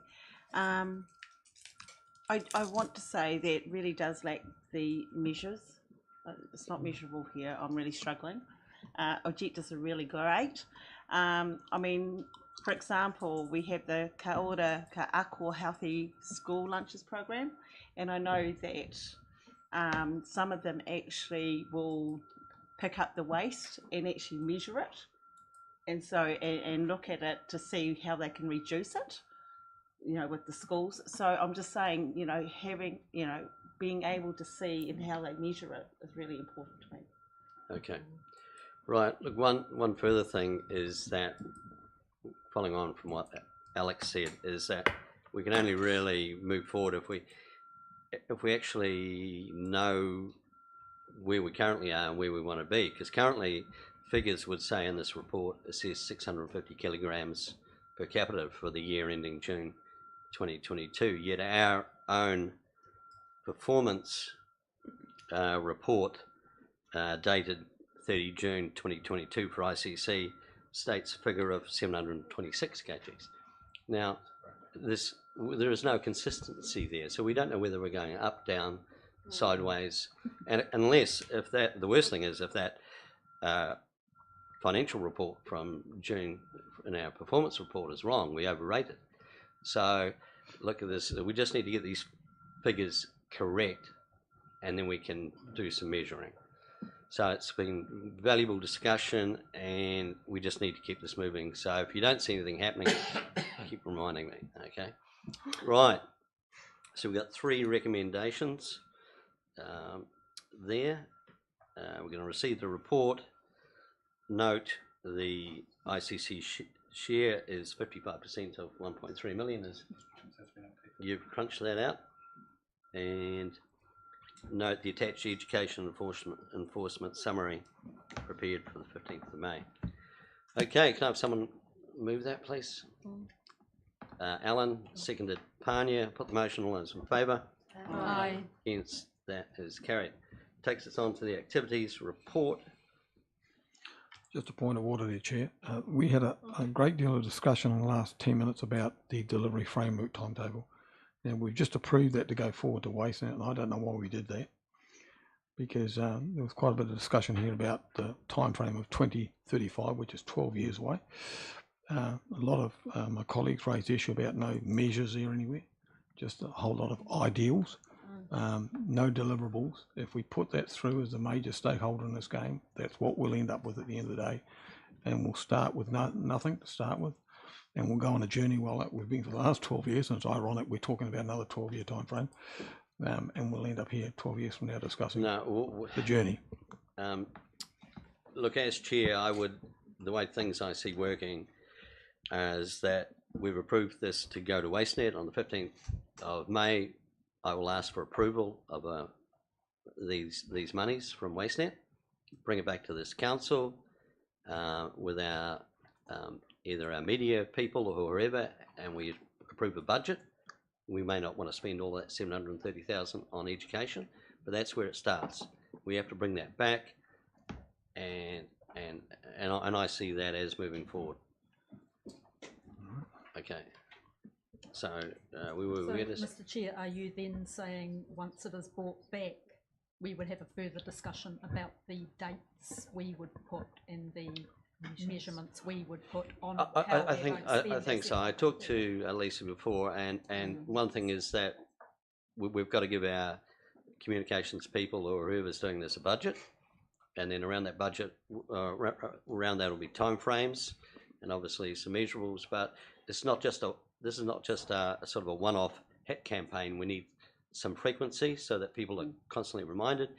I want to say that it really does lack the measures. It's not measurable here. I'm really struggling. Objectives are really great. I mean, for example, we have the Ka Ora Ka Ako Healthy School Lunches program, and I know that some of them actually will pick up the waste and actually measure it, and so and look at it to see how they can reduce it, with the schools. So I'm just saying, having, being able to see and how they measure it is really important to me. Okay. Right. Look, one further thing is that, following on from what Alex said, is that we can only really move forward if we actually know where we currently are and where we want to be. Because currently, figures would say in this report, it says 650 kilograms per capita for the year ending June 2022. Yet our own performance report dated 30 June 2022 for ICC states a figure of 726 kgs. Now, there is no consistency there, so we don't know whether we're going up, down, sideways, and unless, the worst thing is if that financial report from June in our performance report is wrong, we overrate it. So look at this, we just need to get these figures correct, and then we can do some measuring. So it's been valuable discussion, and we just need to keep this moving. So if you don't see anything happening, keep reminding me, okay? Right, so we've got 3 recommendations there. We're going to receive the report. Note the ICC share is 55% of 1.3 million. You've crunched that out. And note the attached education enforcement summary prepared for the 15th of May. Okay, can I have someone move that, please? Alan, seconded Pania. Put the motion. All those in favour? Aye. Against, that is carried. Takes us on to the activities report. Just a point of order there, Chair. We had a great deal of discussion in the last 10 minutes about the delivery framework timetable. And we've just approved that to go forward to WasteNet, and I don't know why we did that, because there was quite a bit of discussion here about the time frame of 2035, which is 12 years away. A lot of my colleagues raised the issue about no measures there anywhere, just a whole lot of ideals, no deliverables. If we put that through as a major stakeholder in this game, that's what we'll end up with at the end of the day, and we'll start with nothing to start with. And we'll go on a journey while we've been for the last 12 years, and it's ironic we're talking about another 12-year time frame, and we'll end up here 12 years from now discussing the journey. Look, as chair, the way things I see working is that we've approved this to go to WasteNet on the 15th of May. I will ask for approval of these monies from WasteNet, bring it back to this council with our either our media people or whoever, and we approve a budget. We may not want to spend all that 730,000 on education, but that's where it starts. We have to bring that back, and I see that as moving forward. Okay. So Mr. Chair, are you then saying once it is brought back, we would have a further discussion about the dates we would put in the measurements we would put on I, how I we're think going to spend I think this so. I FY talked 22. to Lisa before, and one thing is that we've got to give our communications people or whoever's doing this a budget, and then around that budget, around that will be timeframes, and obviously some measurables. But it's not just this is not just a sort of a one-off hit campaign. We need some frequency so that people are constantly reminded.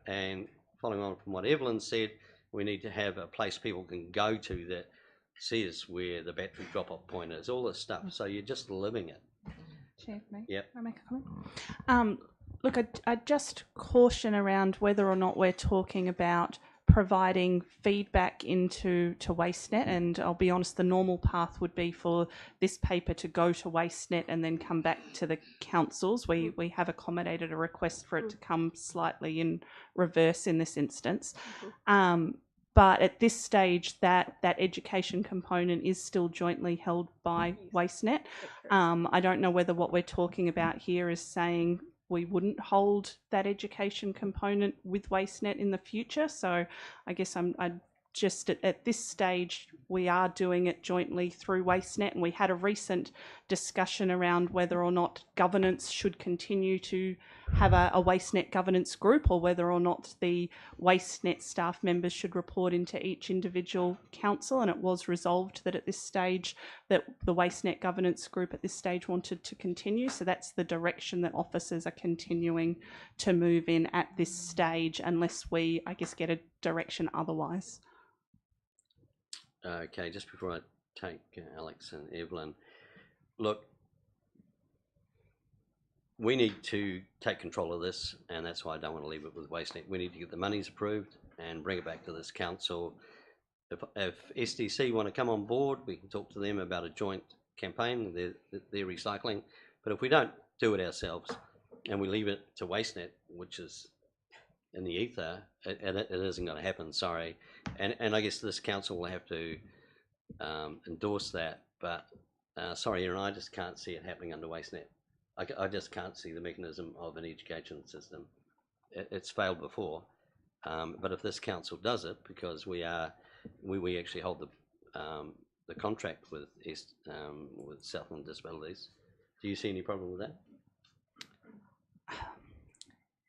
And following on from what Evelyn said, we need to have a place people can go to that says where the battery drop-off point is, all this stuff. So you're just living it. Chair, me? Yep. Can I make a comment? Look, I just caution around whether or not we're talking about providing feedback into WasteNet, and I'll be honest, the normal path would be for this paper to go to WasteNet and then come back to the councils. We have accommodated a request for it to come slightly in reverse in this instance. But at this stage, that education component is still jointly held by WasteNet. I don't know whether what we're talking about here is saying we wouldn't hold that education component with WasteNet in the future. So I guess I just at this stage, we are doing it jointly through WasteNet, and we had a recent discussion around whether or not governance should continue to have a WasteNet governance group, or whether or not the WasteNet staff members should report into each individual council. And it was resolved that at this stage that the WasteNet governance group at this stage wanted to continue. So that's the direction that officers are continuing to move in at this stage, unless we, I guess, get a direction otherwise. Okay, just before I take Alex and Evelyn, look, we need to take control of this, and that's why I don't want to leave it with WasteNet. We need to get the monies approved and bring it back to this council. If SDC want to come on board, we can talk to them about a joint campaign, their recycling. But if we don't do it ourselves and we leave it to WasteNet, which is in the ether, it isn't going to happen, sorry. And I guess this council will have to endorse that, but sorry, Aaron, I just can't see it happening under WasteNet. I just can't see the mechanism of an education system. It's failed before, but if this council does it, because we actually hold the contract with Southland Disabilities, do you see any problem with that?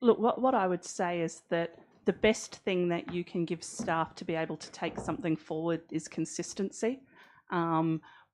Look, what I would say is that the best thing that you can give staff to be able to take something forward is consistency.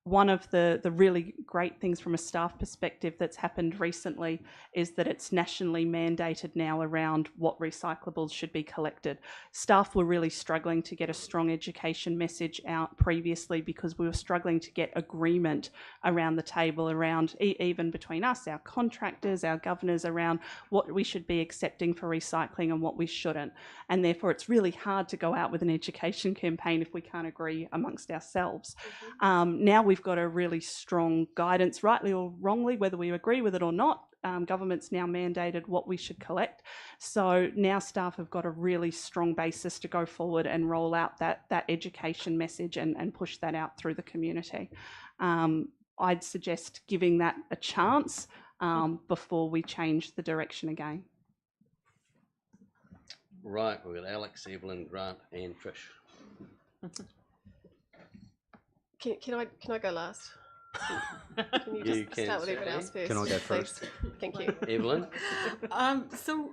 One of the really great things from a staff perspective that's happened recently is that it's nationally mandated now around what recyclables should be collected. Staff were really struggling to get a strong education message out previously because we were struggling to get agreement around the table, around even between us, our contractors, our governors, around what we should be accepting for recycling and what we shouldn't. And therefore it's really hard to go out with an education campaign if we can't agree amongst ourselves. Now we've got a really strong guidance, rightly or wrongly, whether we agree with it or not. Government's now mandated what we should collect. So now staff have got a really strong basis to go forward and roll out that education message and push that out through the community. I'd suggest giving that a chance before we change the direction again. Right, we've got Alex, Evelyn, Grant and Trish. Can I go last? Can you just start with everyone else first? Can I go please? first? Thank you. Evelyn? So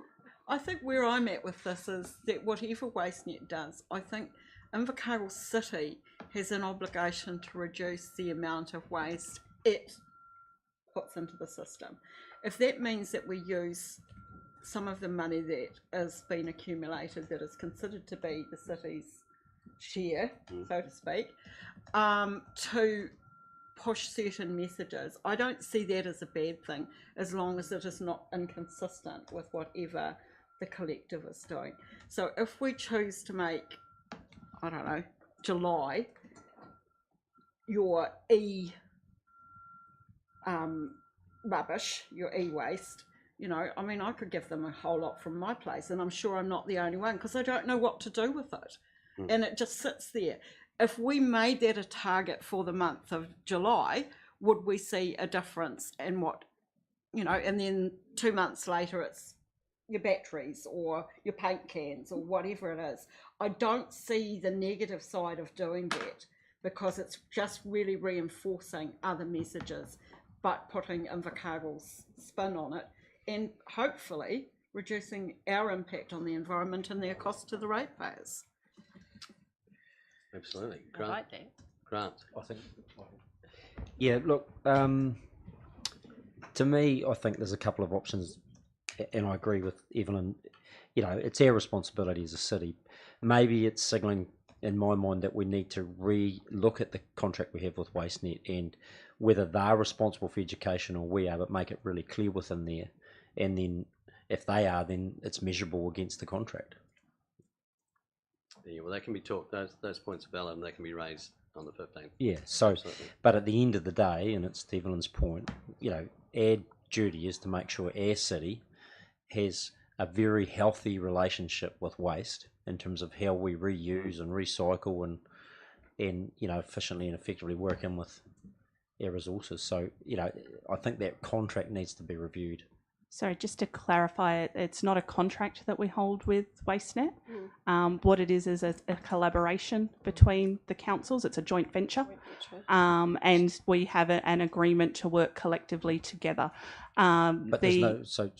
I think where I'm at with this is that whatever WasteNet does, I think Invercargill City has an obligation to reduce the amount of waste it puts into the system. If that means that we use some of the money that has been accumulated, that is considered to be the city's share, so to speak, to push certain messages, I don't see that as a bad thing, as long as it is not inconsistent with whatever the collective is doing. So if we choose to make, I don't know, July your rubbish, your e-waste, you know, I mean, I could give them a whole lot from my place, and I'm sure I'm not the only one, because I don't know what to do with it. And it just sits there. If we made that a target for the month of July, would we see a difference in what, you know, and then 2 months later it's your batteries or your paint cans or whatever it is. I don't see the negative side of doing that, because it's just really reinforcing other messages, but putting Invercargill's spin on it, and hopefully reducing our impact on the environment and their cost to the ratepayers. Absolutely. I Grant. like that. Grant. I think. Yeah, look, to me, I think there's a couple of options, and I agree with Evelyn. You know, it's our responsibility as a city. Maybe it's signalling in my mind that we need to re-look at the contract we have with WasteNet and whether they're responsible for education or we are, but make it really clear within there. And then if they are, then it's measurable against the contract. Yeah, well, they can be talked. Those points are valid, and they can be raised on the 15th. Yeah. So, Absolutely. but at the end of the day, and it's Evelyn's point, you know, our duty is to make sure our city has a very healthy relationship with waste in terms of how we reuse and recycle and you know, efficiently and effectively work in with our resources. So, you know, I think that contract needs to be reviewed. So just to clarify, it's not a contract that we hold with WasteNet. Mm. What it is a collaboration between the councils. It's a joint venture, and we have an agreement to work collectively together. But there's no, so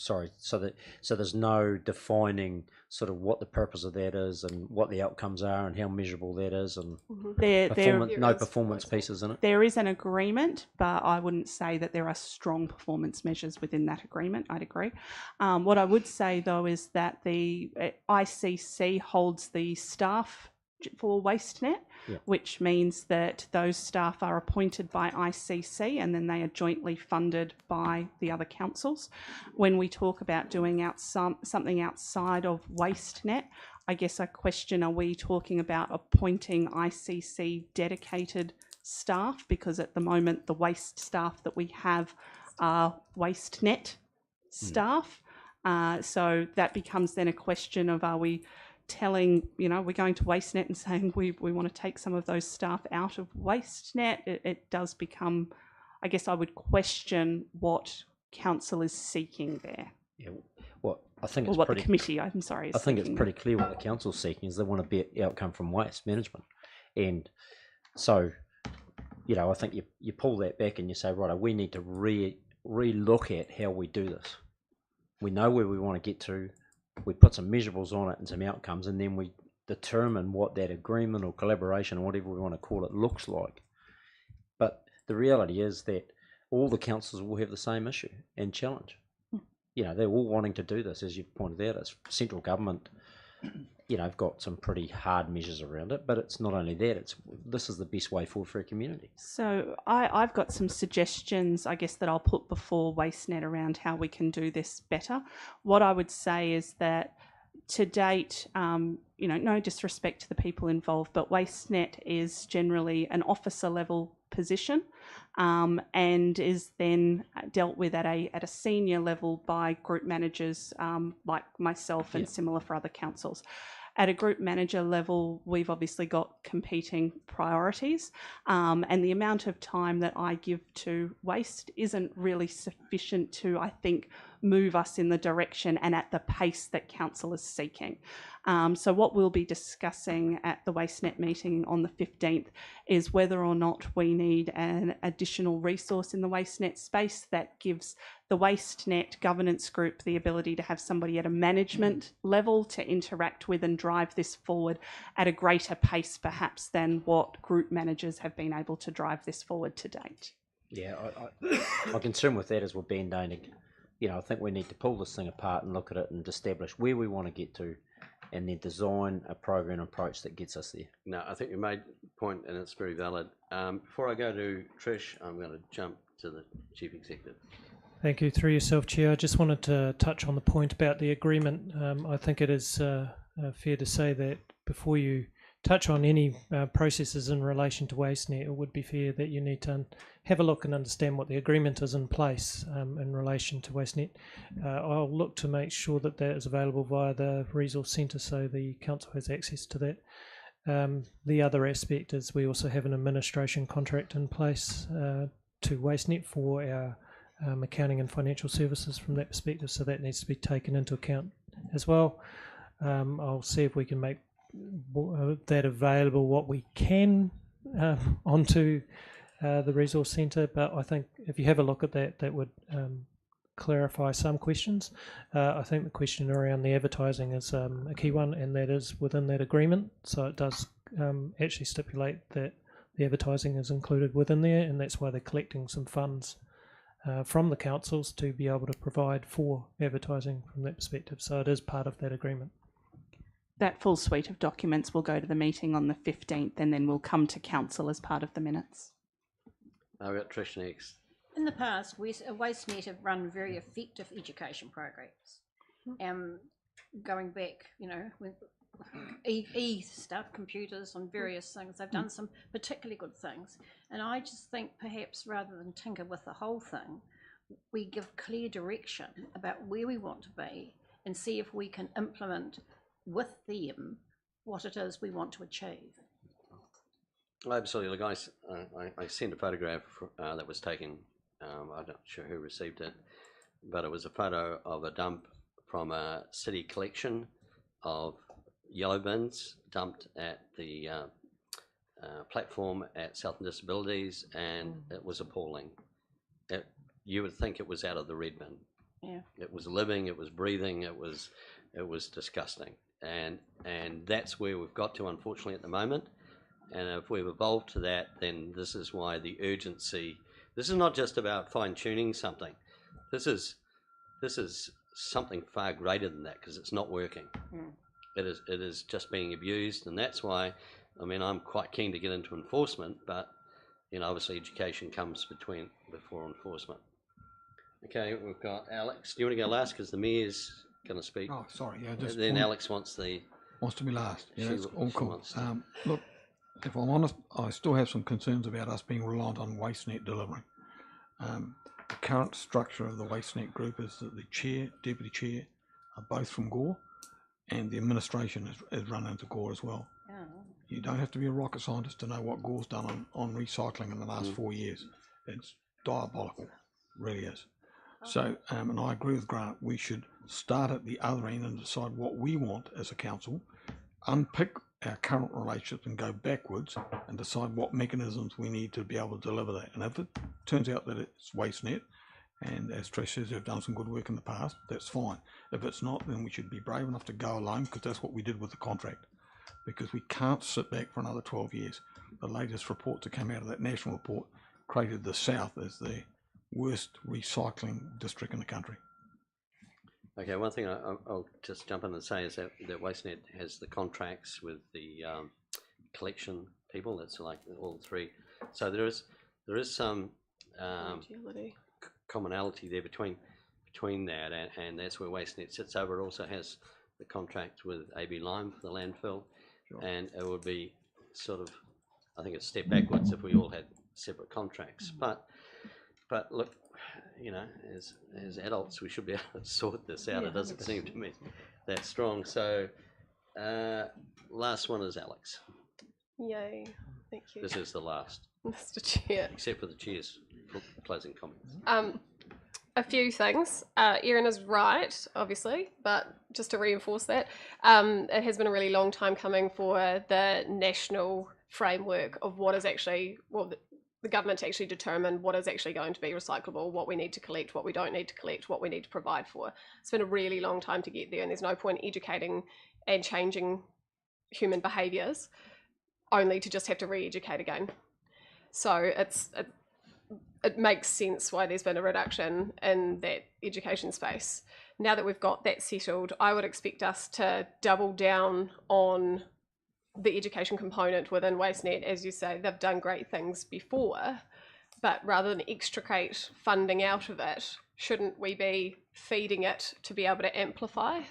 there's no defining sort of what the purpose of that is and what the outcomes are and how measurable that is, and no performance pieces in it. There is an agreement, but I wouldn't say that there are strong performance measures within that agreement. I'd agree. What I would say though is that the ICC holds the staff for WasteNet, which means that those staff are appointed by ICC and then they are jointly funded by the other councils. When we talk about doing something outside of WasteNet, I guess I question, are we talking about appointing ICC dedicated staff? Because at the moment the waste staff that we have are WasteNet staff. So that becomes then a question of, are we telling, you know, we're going to WasteNet and saying we want to take some of those staff out of WasteNet? It does become, I guess I would question what council is seeking there. Yeah, well, I think it's what pretty, the committee, I'm sorry, is I think it's seeking pretty clear what the council's seeking is they want a better outcome from waste management. And so, you know, I think you pull that back and you say, right, we need to re-look at how we do this. We know where we want to get to. We put some measurables on it and some outcomes, and then we determine what that agreement or collaboration or whatever we want to call it looks like. But the reality is that all the councils will have the same issue and challenge. You know, they're all wanting to do this, as you've pointed out. It's central government, you know, have got some pretty hard measures around it, but it's not only that, this is the best way forward for a community. So I've got some suggestions, I guess, that I'll put before WasteNet around how we can do this better. What I would say is that to date, you know, no disrespect to the people involved, but WasteNet is generally an officer level position, and is then dealt with at a senior level by group managers like myself and similar for other councils. At a group manager level, we've obviously got competing priorities, and the amount of time that I give to waste isn't really sufficient to, I think, move us in the direction and at the pace that council is seeking. So what we'll be discussing at the WasteNet meeting on the 15th is whether or not we need an additional resource in the WasteNet space that gives the WasteNet governance group the ability to have somebody at a management level to interact with and drive this forward at a greater pace perhaps than what group managers have been able to drive this forward to date. Yeah, my concern with that is we're band-aiding. You know, I think we need to pull this thing apart and look at it and establish where we want to get to, and then design a program approach that gets us there. No, I think you made a point and it's very valid. Before I go to Trish, I'm going to jump to the Chief Executive. Thank you. Through yourself, Chair, I just wanted to touch on the point about the agreement. I think it is fair to say that before you touch on any processes in relation to WasteNet, it would be fair that you need to have a look and understand what the agreement is in place in relation to WasteNet. I'll look to make sure that that is available via the Resource Centre so the council has access to that. The other aspect is we also have an administration contract in place to WasteNet for our accounting and financial services from that perspective, so that needs to be taken into account as well. I'll see if we can make that available, what we can, onto the resource centre, but I think if you have a look at that, that would clarify some questions. I think the question around the advertising is a key one, and that is within that agreement, so it does actually stipulate that the advertising is included within there, and that's why they're collecting some funds from the councils to be able to provide for advertising from that perspective, so it is part of that agreement. That full suite of documents will go to the meeting on the 15th and then will come to council as part of the minutes. I've got Trish next. In the past, WasteNet have run very effective education programs. Going back, you know, with stuff, computers on various things, they've done some particularly good things. And I just think perhaps rather than tinker with the whole thing, we give clear direction about where we want to be and see if we can implement with them what it is we want to achieve. Absolutely, guys. I sent a photograph that was taken. I'm not sure who received it, but it was a photo of a dump from a city collection of yellow bins dumped at the platform at Southern Disabilities, and it was appalling. You would think it was out of the red bin. Yeah. It was living, it was breathing, it was disgusting, and that's where we've got to, unfortunately, at the moment. And if we've evolved to that, then this is why the urgency. This is not just about fine-tuning something. This is something far greater than that, because it's not working. It is just being abused, and that's why, I mean, I'm quite keen to get into enforcement, but you know, obviously education comes before enforcement. Okay, we've got Alex. Do you want to go last, because the mayor's going to speak? Oh, sorry. Yeah, just then Alex wants to be last. Yeah, that's all cool. Look, if I'm honest, I still have some concerns about us being reliant on WasteNet delivering. The current structure of the WasteNet group is that the chair, deputy chair, are both from Gore, and the administration is run into Gore as well. Oh. You don't have to be a rocket scientist to know what Gore's done on recycling in the last 4 years. It's diabolical, really is. So, and I agree with Grant, we should start at the other end and decide what we want as a council, unpick our current relationship and go backwards and decide what mechanisms we need to be able to deliver that. And if it turns out that it's WasteNet, and as Trish says, they've done some good work in the past, that's fine. If it's not, then we should be brave enough to go alone, because that's what we did with the contract. Because we can't sit back for another 12 years. The latest report that came out of that national report created the South as the worst recycling district in the country. Okay, one thing I'll just jump in and say is that WasteNet has the contracts with the collection people. That's like all three. So there is some commonality there between that, and that's where WasteNet sits over. It also has the contract with AB Lime for the landfill, and it would be sort of, I think, a step backwards if we all had separate contracts. But look, you know, as adults, we should be able to sort this out. It doesn't seem to me that strong. So, last one is Alex. Yay! Thank you. This is the last, Mr. Chair. except for the chair's closing comments. A few things. Erin is right, obviously, but just to reinforce that, it has been a really long time coming for the national framework of what is actually, well, the government to actually determine what is actually going to be recyclable, what we need to collect, what we don't need to collect, what we need to provide for. It's been a really long time to get there, and there's no point educating and changing human behaviours only to just have to re-educate again. So it makes sense why there's been a reduction in that education space. Now that we've got that settled, I would expect us to double down on the education component within WasteNet. As you say, they've done great things before, but rather than extricate funding out of it, shouldn't we be feeding it to be able to amplify?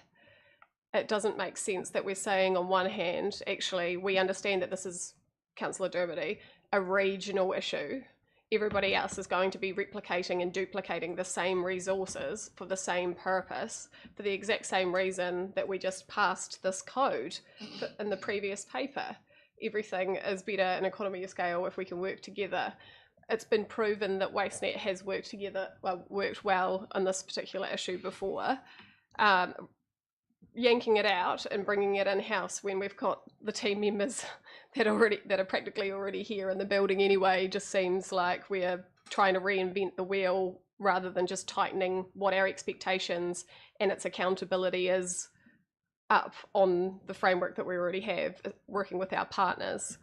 It doesn't make sense that we're saying on one hand, actually, we understand that this is, Councillor Dermody, a regional issue. Everybody else is going to be replicating and duplicating the same resources for the same purpose, for the exact same reason that we just passed this code in the previous paper. Everything is better in economy of scale if we can work together. it's been proven that WasteNet has worked well on this particular issue before. Yanking it out and bringing it in-house when we've got the team members that are practically already here in the building anyway just seems like we're trying to reinvent the wheel rather than just tightening what our expectations and its accountability is up on the framework that we already have, working with our partners.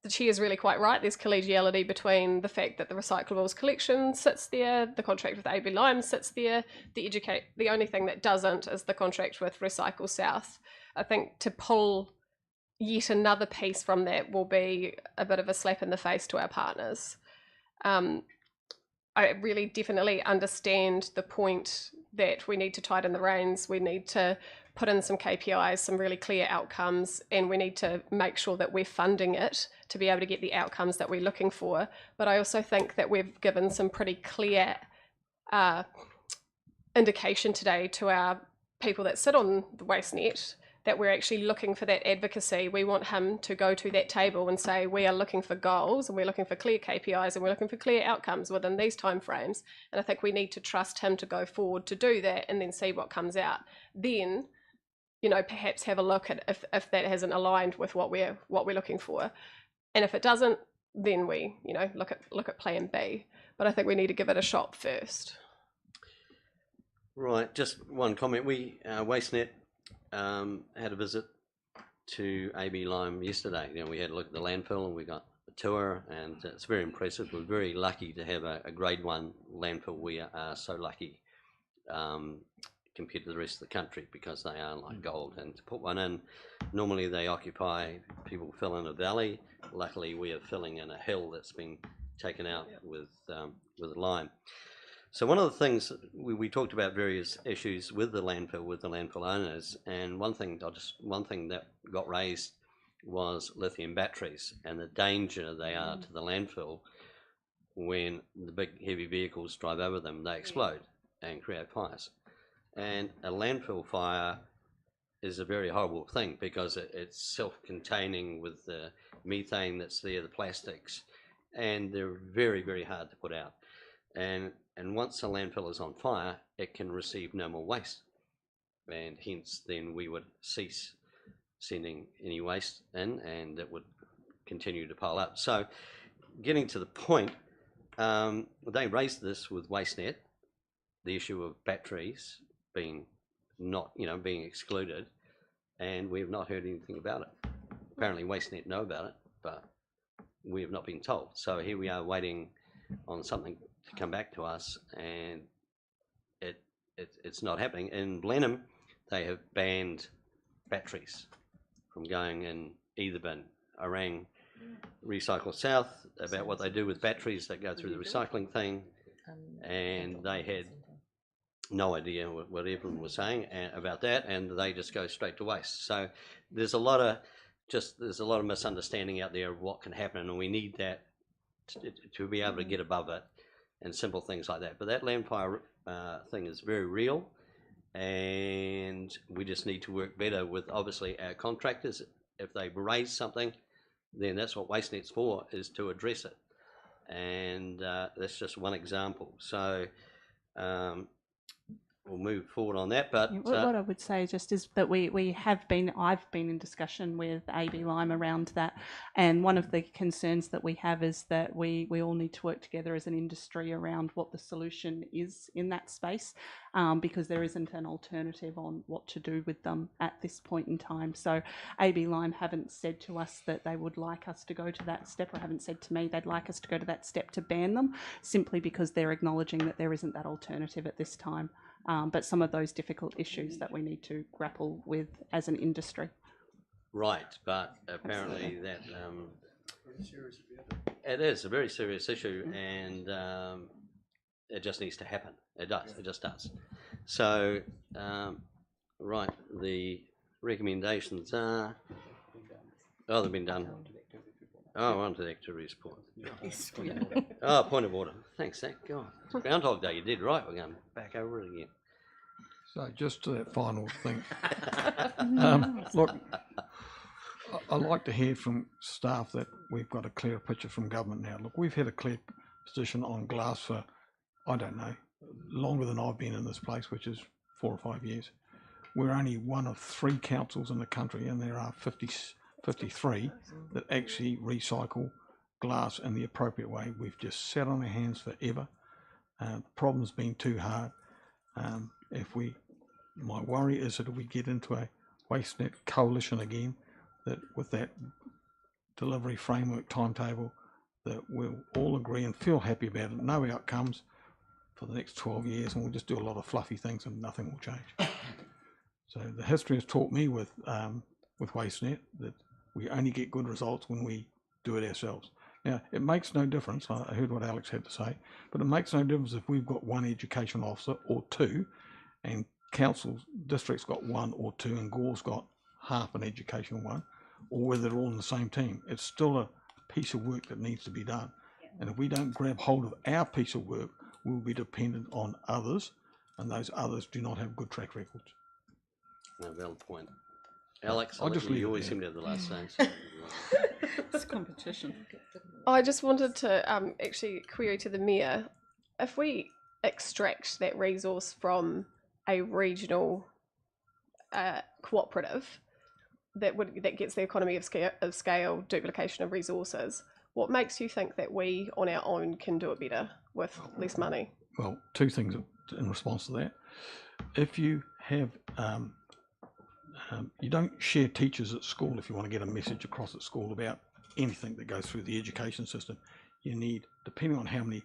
The chair is really quite right. There's collegiality between the fact that the recyclables collection sits there, the contract with AB Lime sits there. The only thing that doesn't is the contract with Recycle South. I think to pull yet another piece from that will be a bit of a slap in the face to our partners. I really definitely understand the point that we need to tighten the reins. We need to put in some KPIs, some really clear outcomes, and we need to make sure that we're funding it to be able to get the outcomes that we're looking for. But I also think that we've given some pretty clear indication today to our people that sit on the WasteNet that we're actually looking for that advocacy. We want him to go to that table and say, we are looking for goals and we're looking for clear KPIs and we're looking for clear outcomes within these timeframes. And I think we need to trust him to go forward to do that and then see what comes out. Then, you know, perhaps have a look at if that hasn't aligned with what we're looking for. And if it doesn't, then we, you know, look at plan B. But I think we need to give it a shot first. Right, just one comment. We, WasteNet, had a visit to AB Lime yesterday. You know, we had a look at the landfill and we got a tour, and it's very impressive. We're very lucky to have a grade 1 landfill. We are so lucky compared to the rest of the country because they are like gold. And to put one in, normally they occupy, people fill in a valley. Luckily we are filling in a hill that's been taken out with lime. So one of the things we talked about various issues with the landfill owners, and one thing that got raised was lithium batteries and the danger they are to the landfill. When the big heavy vehicles drive over them, they explode and create fires. And a landfill fire is a very horrible thing because it's self-containing with the methane that's there, the plastics, and they're very, very hard to put out. And once a landfill is on fire, it can receive no more waste, and hence then we would cease sending any waste in, and it would continue to pile up. So, getting to the point, they raised this with WasteNet, the issue of batteries being being excluded, and we have not heard anything about it. Apparently, WasteNet know about it, but we have not been told. So here we are waiting on something to come back to us, and it's not happening. In Blenheim, they have banned batteries from going in either bin. I rang Recycle South about what they do with batteries that go through the recycling thing, and they had no idea what everyone was saying about that, and they just go straight to waste. So there's a lot of misunderstanding out there of what can happen, and we need that to be able to get above it and simple things like that. But that land fire thing is very real, and we just need to work better with obviously our contractors. If they raise something, then that's what WasteNet's for, is to address it. And that's just one example. So we'll move forward on that. But what I would say just is that I've been in discussion with AB Lime around that, and one of the concerns that we have is that we all need to work together as an industry around what the solution is in that space, because there isn't an alternative on what to do with them at this point in time. So AB Lime haven't said to us that they would like us to go to that step, or haven't said to me they'd like us to go to that step to ban them, simply because they're acknowledging that there isn't that alternative at this time. But some of those difficult issues that we need to grapple with as an industry. Right, but apparently that it is a very serious issue, and it just needs to happen. It does. It just does. So, right, the recommendations are. Oh, they've been done. Oh, on to the activities report. Oh, point of order. Thanks, Zach. God, Groundhog Day, you did right. We're going back over it again. So just to that final thing, look, I like to hear from staff that we've got a clear picture from government now. Look, we've had a clear position on glass for, I don't know, longer than I've been in this place, which is 4 or 5 years. We're only one of 3 councils in the country, and there are 53 that actually recycle glass in the appropriate way. We've just sat on our hands forever. The problem's been too hard. My worry is that if we get into a WasteNet coalition again, that with that delivery framework timetable, that we'll all agree and feel happy about it, no outcomes for the next 12 years, and we'll just do a lot of fluffy things and nothing will change. So the history has taught me with WasteNet that we only get good results when we do it ourselves. Now, it makes no difference, I heard what Alex had to say, but it makes no difference if we've got 1 education officer or 2, and council district's got 1 or 2, and Gore's got half an educational one, or whether they're all in the same team. It's still a piece of work that needs to be done. And if we don't grab hold of our piece of work, we'll be dependent on others, and those others do not have good track records. No, valid point. Alex, I'll just leave you it always there. seem to have the last say. So. It's competition. I just wanted to actually query to the Mayor, if we extract that resource from a regional cooperative that gets the economy of scale, duplication of resources, what makes you think that we on our own can do it better with less money? Well, 2 things in response to that. If you have, you don't share teachers at school if you want to get a message across at school about anything that goes through the education system. You need, depending on how many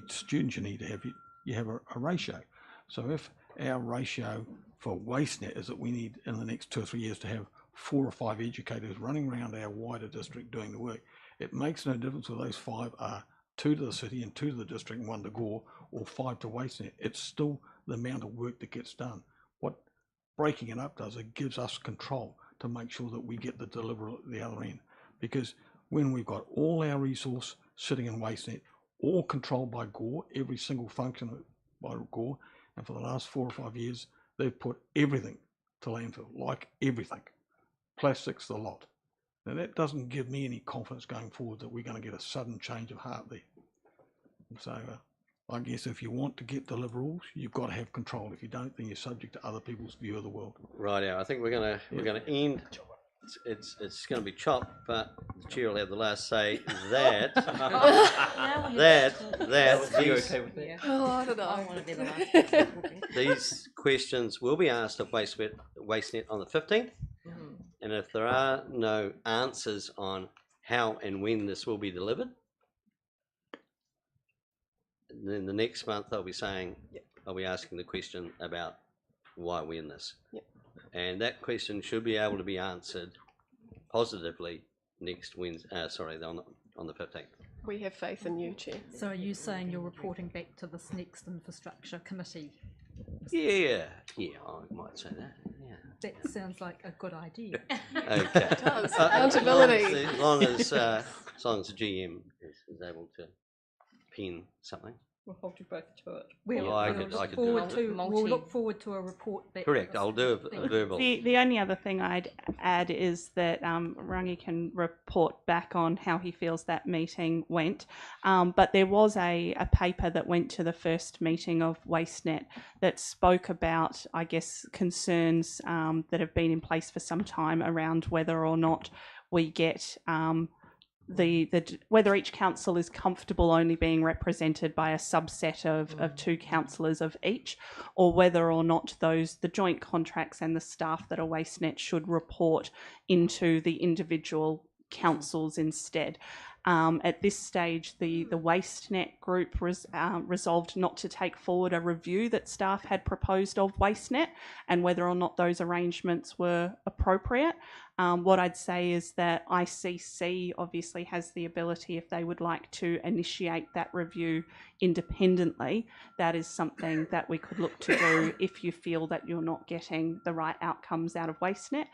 students you need to have, you have a ratio. So if our ratio for WasteNet is that we need in the next 2 or 3 years to have 4 or 5 educators running around our wider district doing the work, it makes no difference whether those 5 are 2 to the city and 2 to the district and 1 to Gore, or 5 to WasteNet. It's still the amount of work that gets done. What breaking it up does, it gives us control to make sure that we get the delivery at the other end. Because when we've got all our resource sitting in WasteNet, all controlled by Gore, every single function by Gore, and for the last 4 or 5 years, they've put everything to landfill, like everything. Plastics, the lot. Now that doesn't give me any confidence going forward that we're going to get a sudden change of heart there. So I guess if you want to get deliverables, you've got to have control. If you don't, then you're subject to other people's view of the world. Right, I think we're gonna end. It's going to be chopped, but the chair will have the last say. That Oh, I don't know. I want to be the last. these questions will be asked of WasteNet on the 15th, and if there are no answers on how and when this will be delivered, then the next month they'll be saying, I'll be asking the question about why we're in this. And that question should be able to be answered positively next Wednesday, on the 15th. We have faith in you, Chair. So are you saying you're reporting back to this next infrastructure committee? Yeah, I might say that. Yeah. That sounds like a good idea. Okay. It does. Accountability. As long as the GM is able to pen something. We'll hold you both to it. Well, I could do it. We'll look forward to a report back. Correct, I'll do a verbal. The only other thing I'd add is that Rangi can report back on how he feels that meeting went. But there was a paper that went to the first meeting of WasteNet that spoke about, I guess, concerns that have been in place for some time around whether or not we get whether each council is comfortable only being represented by a subset of 2 councillors of each, or whether or not the joint contracts and the staff that are WasteNet should report into the individual councils instead. At this stage, the WasteNet group resolved not to take forward a review that staff had proposed of WasteNet and whether or not those arrangements were appropriate. What I'd say is that ICC obviously has the ability, if they would like to initiate that review independently, that is something that we could look to do if you feel that you're not getting the right outcomes out of WasteNet.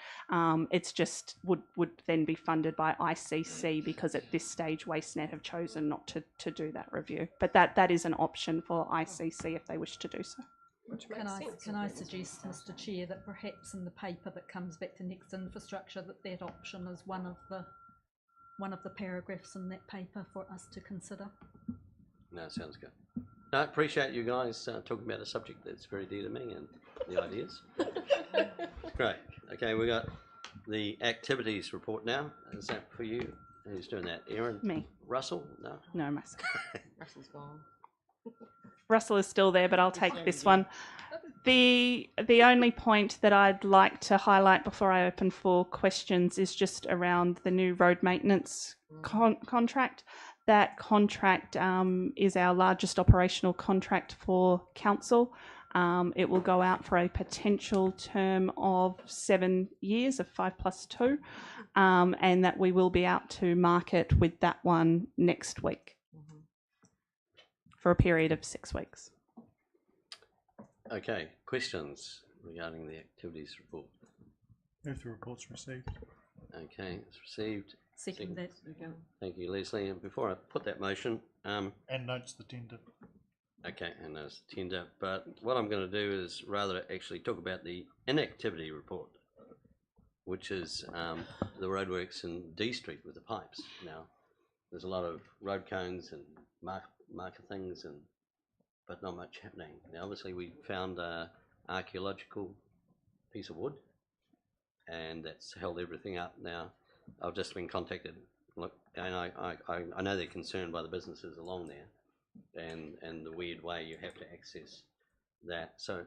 It's just would then be funded by ICC because at this stage WasteNet have chosen not to do that review. But that is an option for ICC if they wish to do so. Which Can makes I, sense. can I suggest, Mr Chair, that perhaps in the paper that comes back to next infrastructure, that option is one of the paragraphs in that paper for us to consider? No, sounds good. No, I appreciate you guys talking about a subject that's very dear to me and the ideas. Great. Okay, we got the activities report now. Is that for you? Who's doing that? Erin? Me. Russell? No. No, myself. Russell's gone. Russell is still there, but I'll take this one. The only point that I'd like to highlight before I open for questions is just around the new road maintenance contract. That contract is our largest operational contract for council. It will go out for a potential term of 7 years, of 5+2, and that we will be out to market with that one next week for a period of 6 weeks. Okay, questions regarding the activities report? Move the report's received. Okay, it's received. Second that. Thank you, Leslie. And before I put that motion, And notes the tender. okay, and there's the tender, but what I'm going to do is rather actually talk about the inactivity report, which is the roadworks in D Street with the pipes. Now, there's a lot of road cones and marker things, but not much happening. Now, obviously, we found an archaeological piece of wood, and that's held everything up. Now, I've just been contacted. Look, and I know they're concerned by the businesses along there, and the weird way you have to access that. So,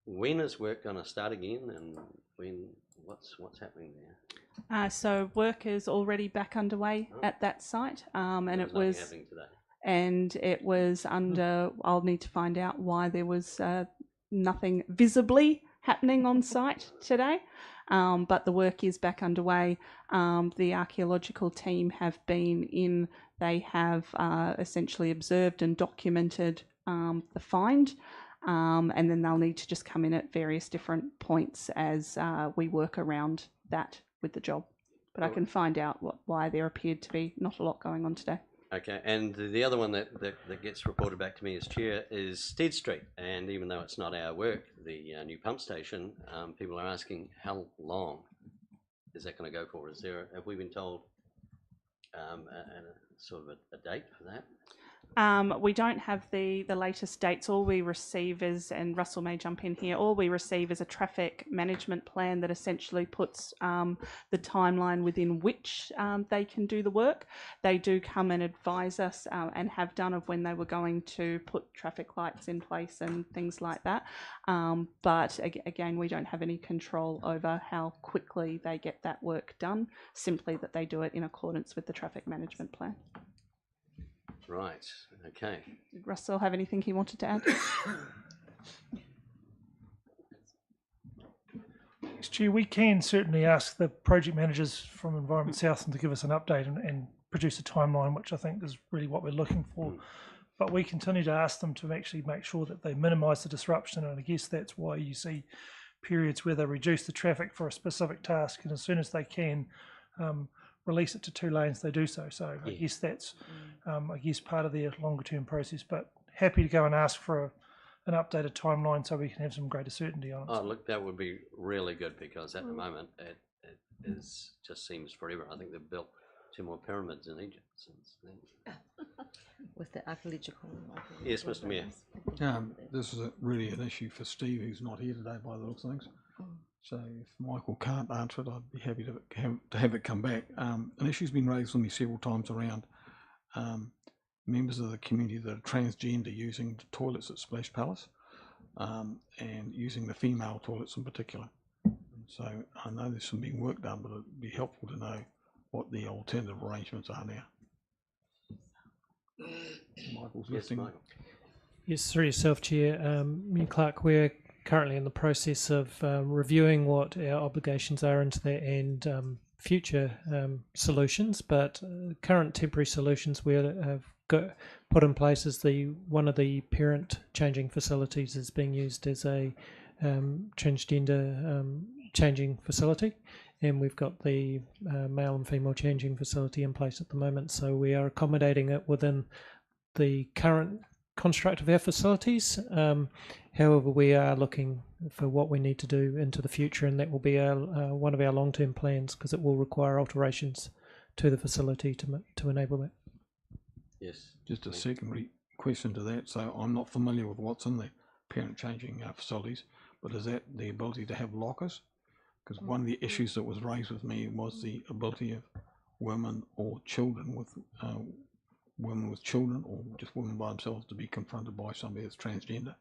when is work going to start again, and what's happening there? So work is already back underway at that site, and There's it nothing was. happening today. And it was under, I'll need to find out why there was nothing visibly happening on site today, but the work is back underway. The archaeological team have been in, they have essentially observed and documented the find, and then they'll need to just come in at various different points as we work around that with the job. But I can find out why there appeared to be not a lot going on today. Okay, and the other one that gets reported back to me as chair is Stead Street, and even though it's not our work, the new pump station, people are asking how long is that going to go for? Have we been told sort of a date for that? We don't have the latest dates. All we receive is, and Russell may jump in here, all we receive is a traffic management plan that essentially puts the timeline within which they can do the work. They do come and advise us and have done of when they were going to put traffic lights in place and things like that. But again, we don't have any control over how quickly they get that work done, simply that they do it in accordance with the traffic management plan. Right, okay. Did Russell have anything he wanted to add? Chair, we can certainly ask the project managers from Environment Southland to give us an update and produce a timeline, which I think is really what we're looking for. But we continue to ask them to actually make sure that they minimise the disruption, and I guess that's why you see periods where they reduce the traffic for a specific task, and as soon as they can release it to 2 lanes, they do so. So I guess that's part of their longer term process, but happy to go and ask for an updated timeline so we can have some greater certainty on it. Oh, look, that would be really good, because at the moment it is just seems forever. I think they've built 2 more pyramids in Egypt since then. With the archaeological. Yes, Mr. Mayor. This is really an issue for Steve, who's not here today by the looks of things. So if Michael can't answer it, I'd be happy to have it come back. An issue's been raised with me several times around members of the community that are transgender using the toilets at Splash Palace, and using the female toilets in particular. So I know there's some being work done, but it'd be helpful to know what the alternative arrangements are now. Michael's Yes, listening. Michael. Yes, through yourself, Chair. Me and Clark, we're currently in the process of reviewing what our obligations are into that and future solutions, but current temporary solutions we have put in place is one of the parent changing facilities is being used as a transgender changing facility, and we've got the male and female changing facility in place at the moment, so we are accommodating it within the current construct of our facilities. However, we are looking for what we need to do into the future, and that will be our, one of our long-term plans, because it will require alterations to the facility to enable that. Yes. Just a secondary question to that. So I'm not familiar with what's in the parent changing facilities, but is that the ability to have lockers? Because one of the issues that was raised with me was the ability of women or children with children, or just women by themselves, to be confronted by somebody that's transgender.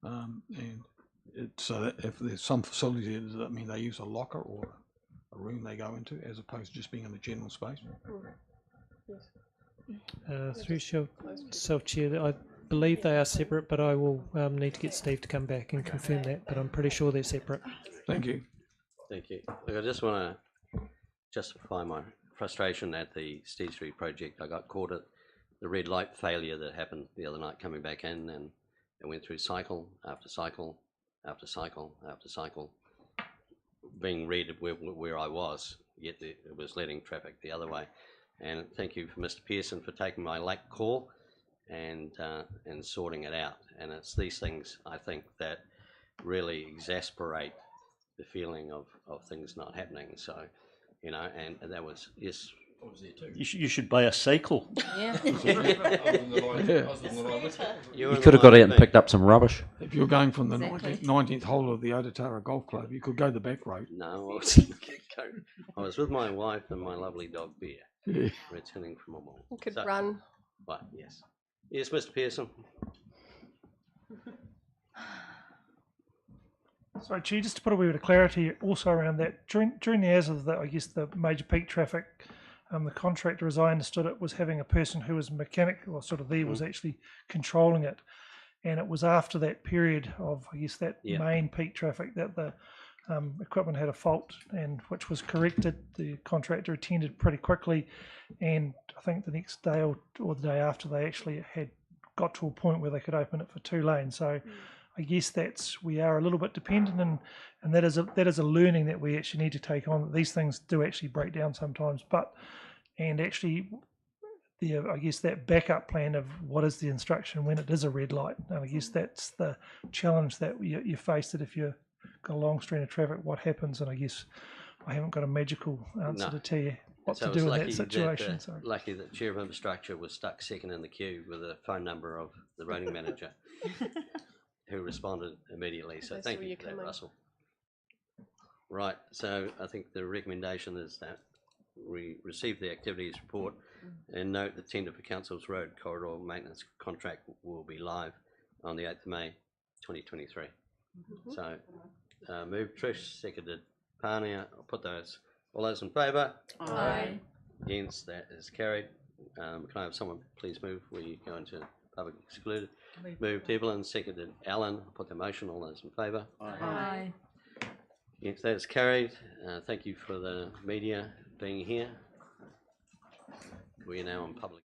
And so that if there's some facilities here, does that mean they use a locker or a room they go into, as opposed to just being in a general space? Through yourself, Chair, I believe they are separate, but I will need to get Steve to come back and confirm that, but I'm pretty sure they're separate. Thank you. Thank you. Look, I just want to justify my frustration at the Steed Street project. I got caught at the red light failure that happened the other night coming back in, and it went through cycle after cycle after cycle after cycle, being red where I was, yet it was letting traffic the other way. And thank you for Mr. Pearson for taking my late call and sorting it out. And it's these things, I think, that really exasperate the feeling of things not happening. So, you know, and that was, yes. You should buy a cycle. Yeah. You could have got out and picked up some rubbish. If you're going from the Exactly. 19th hole of the Otatara Golf Club, you could go the back road. No, I was with my wife and my lovely dog Bear, returning from a mall. You could So- run. But yes. Yes, Mr. Pearson. So, Chair, just to put a wee bit of clarity also around that, during the hours of the, I guess, the major peak traffic, the contractor, as I understood it, was having a person who was mechanic, or sort of there, was actually controlling it. And it was after that period of, I guess, that main peak traffic that the equipment had a fault, and which was corrected. The contractor attended pretty quickly, and I think the next day or the day after, they actually had got to a point where they could open it for 2 lanes. So I guess we are a little bit dependent, and that is a learning that we actually need to take on. These things do actually break down sometimes, and actually I guess that backup plan of what is the instruction when it is a red light. And I guess that's the challenge that you face, that if you've got a long string of traffic, what happens? And I guess I haven't got a magical answer to tell you what So to it was do in lucky that situation. That, lucky that Chair of Infrastructure was stuck second in the queue with the phone number of the roading manager, who responded immediately. So thank you for that, Russell. Right, so I think the recommendation is that we receive the activities report and note the tender for Council's Road Corridor Maintenance Contract will be live on the 8th of May 2023. So move Trish, seconded Pania. I'll put those. All those in favour? Aye. Against, that is carried. Can I have someone please move? We go into public excluded. Moved Evelyn, seconded Alan. I'll put the motion. All those in favour? Aye. Against, that is carried. Thank you for the media being here. We are now in public.